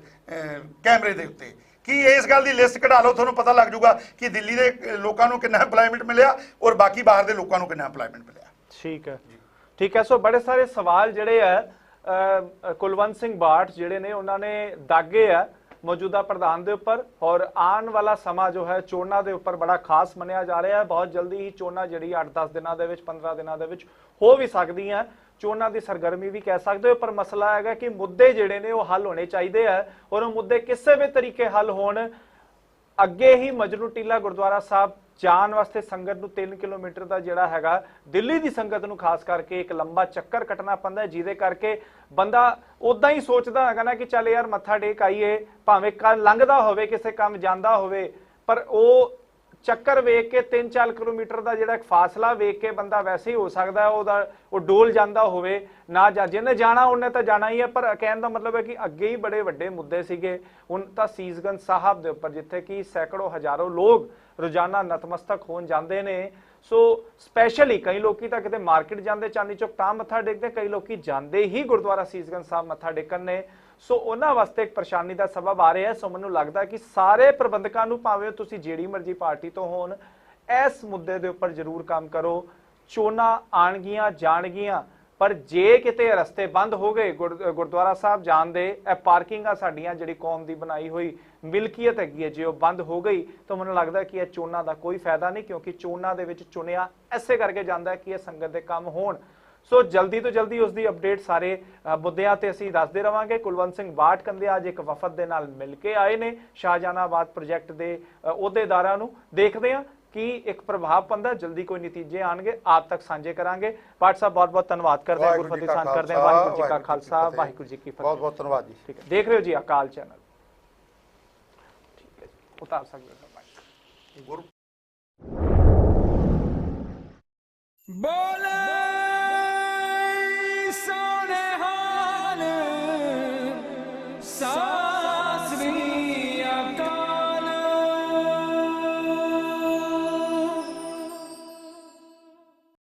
ਕੈਮਰੇ ਦੇ ਉੱਤੇ ਕਿ ਇਸ ਗੱਲ ਦੀ ਲਿਸਟ ਕਢਾ ਲਓ, ਤੁਹਾਨੂੰ ਪਤਾ ਲੱਗ ਜਾਊਗਾ ਕਿ ਦਿੱਲੀ ਦੇ ਲੋਕਾਂ ਨੂੰ ਕਿੰਨਾ ਐਮਪਲੋਇਮੈਂਟ ਮਿਲਿਆ ਔਰ ਬਾਕੀ ਬਾਹਰ ਦੇ ਲੋਕਾਂ ਨੂੰ ਕਿੰਨਾ ਐਮਪਲੋਇਮੈਂਟ ਮਿਲਿਆ। ਠੀਕ ਹੈ, ਠੀਕ ਹੈ। ਸੋ ਬੜੇ ਸਾਰੇ ਸਵਾਲ ਜਿਹੜੇ ਆ ਕੁਲਵੰਤ ਸਿੰਘ ਬਾਠ ਜਿਹੜੇ ਨੇ ਉਹਨਾਂ ਨੇ ਦਾਗੇ ਆ ਮੌਜੂਦਾ ਪ੍ਰਧਾਨ ਦੇ ਉੱਪਰ, ਔਰ ਆਉਣ ਵਾਲਾ ਸਮਾਂ ਜੋ ਹੈ ਚੋਣਾਂ ਦੇ ਉੱਪਰ ਬੜਾ ਖਾਸ ਮੰਨਿਆ ਜਾ ਰਿਹਾ ਹੈ। ਬਹੁਤ ਜਲਦੀ ਹੀ ਚੋਣਾਂ ਜਿਹੜੀ 8-10 ਦਿਨਾਂ ਦੇ ਵਿੱਚ, 15 ਦਿਨਾਂ ਦੇ ਵਿੱਚ ਹੋ ਵੀ ਸਕਦੀਆਂ। ਚੋਣਾਂ ਦੀ ਸਰਗਰਮੀ ਵੀ ਕਹਿ ਸਕਦੇ ਹੋ, ਪਰ ਮਸਲਾ ਹੈਗਾ ਕਿ ਮੁੱਦੇ ਜਿਹੜੇ ਨੇ ਉਹ ਹੱਲ ਹੋਣੇ ਚਾਹੀਦੇ ਆ, ਔਰ ਉਹ ਮੁੱਦੇ ਕਿਸੇ ਵੀ ਤਰੀਕੇ ਹੱਲ ਹੋਣ। ਅੱਗੇ ਹੀ ਮਜਨੂ ਟੀਲਾ ਗੁਰਦੁਆਰਾ ਸਾਹਿਬ ਜਾਣ ਵਾਸਤੇ ਸੰਗਤ ਨੂੰ 3 ਕਿਲੋਮੀਟਰ ਦਾ ਜਿਹੜਾ ਹੈਗਾ ਦਿੱਲੀ ਦੀ ਸੰਗਤ ਨੂੰ ਖਾਸ ਕਰਕੇ ਇੱਕ ਲੰਬਾ ਚੱਕਰ ਕੱਟਣਾ ਪੈਂਦਾ, ਜਿਹਦੇ ਕਰਕੇ ਬੰਦਾ ਉਦਾਂ ਹੀ ਸੋਚਦਾ ਹੈਗਾ ਨਾ ਕਿ ਚੱਲ ਯਾਰ ਮੱਥਾ ਟੇਕ ਆਈਏ, ਭਾਵੇਂ ਲੰਘਦਾ ਹੋਵੇ ਕਿਸੇ ਕੰਮ ਜਾਂਦਾ ਹੋਵੇ, ਪਰ ਉਹ ਚੱਕਰ ਵੇਖ ਕੇ 3-4 ਕਿਲੋਮੀਟਰ ਦਾ ਜਿਹੜਾ ਫਾਸਲਾ ਵੇਖ ਕੇ ਬੰਦਾ ਵੈਸੇ ਹੀ ਹੋ ਸਕਦਾ ਉਹ ਡੋਲ ਜਾਂਦਾ ਹੋਵੇ ਨਾ। ਜਿਹਨੇ ਜਾਣਾ ਉਹਨੇ ਤਾਂ ਜਾਣਾ ਹੀ ਹੈ, ਪਰ ਕਹਿਣ ਦਾ ਮਤਲਬ ਹੈ ਕਿ ਅੱਗੇ ਹੀ ਬੜੇ ਵੱਡੇ ਮੁੱਦੇ ਸੀਗੇ। ਹੁਣ ਤਾਂ ਸੀਸਗੰਜ ਸਾਹਿਬ ਦੇ ਉੱਪਰ ਜਿੱਥੇ ਕਿ ਸੈਂਕੜੋਂ ਹਜ਼ਾਰੋਂ ਲੋਕ ਰੋਜ਼ਾਨਾ ਨਤਮਸਤਕ ਹੋਣ ਜਾਂਦੇ ਨੇ, ਸੋ ਸਪੈਸ਼ਲੀ ਕਈ ਲੋਕੀ ਤਾਂ ਕਿਤੇ ਮਾਰਕੀਟ ਜਾਂਦੇ ਚਾਂਦੀ ਚੌਕ ਤਾਂ ਮੱਥਾ ਟੇਕਦੇ, ਕਈ ਲੋਕੀ ਜਾਂਦੇ ਹੀ ਗੁਰਦੁਆਰਾ ਸੀਸਗੰਜ ਸਾਹਿਬ ਮੱਥਾ ਟੇਕਣ ਨੇ। ਸੋ ਉਹਨਾਂ ਵਾਸਤੇ ਇੱਕ ਪਰੇਸ਼ਾਨੀ ਦਾ ਸਬਬ ਆ ਰਿਹਾ ਹੈ। ਸੋ ਮੈਨੂੰ ਲੱਗਦਾ ਕਿ ਸਾਰੇ ਪ੍ਰਬੰਧਕਾਂ ਨੂੰ, ਭਾਵੇਂ ਤੁਸੀਂ ਜਿਹੜੀ ਮਰਜ਼ੀ ਪਾਰਟੀ ਤੋਂ ਹੋਣ, ਇਸ ਮੁੱਦੇ ਦੇ ਉੱਪਰ ਜ਼ਰੂਰ ਕੰਮ ਕਰੋ। ਚੋਣਾਂ ਆਣਗੀਆਂ ਜਾਣਗੀਆਂ, ਪਰ ਜੇ ਕਿਤੇ ਰਸਤੇ ਬੰਦ ਹੋ ਗਏ ਗੁਰਦੁਆਰਾ ਸਾਹਿਬ ਜਾਣ ਦੇ, ਇਹ ਪਾਰਕਿੰਗਾਂ ਸਾਡੀਆਂ ਜਿਹੜੀ ਕੌਮ ਦੀ ਬਣਾਈ ਹੋਈ ਮਿਲਕੀਅਤ ਹੈਗੀ ਹੈ, ਜੇ ਉਹ ਬੰਦ ਹੋ ਗਈ ਤਾਂ ਮੈਨੂੰ ਲੱਗਦਾ ਕਿ ਇਹ ਚੋਣਾਂ ਦਾ ਕੋਈ ਫਾਇਦਾ ਨਹੀਂ, ਕਿਉਂਕਿ ਚੋਣਾਂ ਦੇ ਵਿੱਚ ਚੁਣਿਆ ਐਸੇ ਕਰਕੇ ਜਾਂਦਾ ਕਿ ਇਹ ਸੰਗਤ ਦੇ ਕੰਮ ਹੋਣ। ਸੋ ਜਲਦੀ ਤੋਂ ਜਲਦੀ ਉਸ ਦੀ ਅਪਡੇਟ ਸਾਰੇ ਮੁੱਦਿਆਂ ਤੇ ਅਸੀਂ ਦੱਸਦੇ ਰਵਾਂਗੇ। ਕੁਲਵੰਤ ਸਿੰਘ ਬਾਠ ਕੰਦੇ ਅੱਜ ਇੱਕ ਵਫਦ ਦੇ ਨਾਲ ਮਿਲ ਕੇ ਆਏ ਨੇ ਸ਼ਾਹਜਹਾਨਾਬਾਦ ਪ੍ਰੋਜੈਕਟ ਦੇ ਅਹੁਦੇਦਾਰਾਂ ਨੂੰ। ਦੇਖਦੇ ਹਾਂ ਕਿ ਇੱਕ ਪ੍ਰਭਾਵ ਪੈਂਦਾ, ਜਲਦੀ ਕੋਈ ਨਤੀਜੇ ਆਣਗੇ, ਆਪ ਤੱਕ ਸਾਂਝੇ ਕਰਾਂਗੇ। ਬਾਠ ਸਾਹਿਬ ਬਹੁਤ ਬਹੁਤ ਧੰਨਵਾਦ ਕਰਦੇ ਹਾਂ, ਗੁਰਫਤਿਹ ਸਾਂਝ ਕਰਦੇ ਹਾਂ। ਵਾਹਿਗੁਰੂ ਜੀ ਕਾ ਖਾਲਸਾ, ਵਾਹਿਗੁਰੂ ਜੀ ਕੀ ਫਤਿਹ। ਬਹੁਤ ਬਹੁਤ ਧੰਨਵਾਦ ਜੀ। ਠੀਕ ਹੈ, ਦੇਖ ਰਹੇ ਹੋ ਜੀ ਅਕਾਲ ਚੈਨਲ। ਠੀਕ ਹੈ ਜੀ, ਉਤਾਰ ਸਕਦੇ ਹੋ।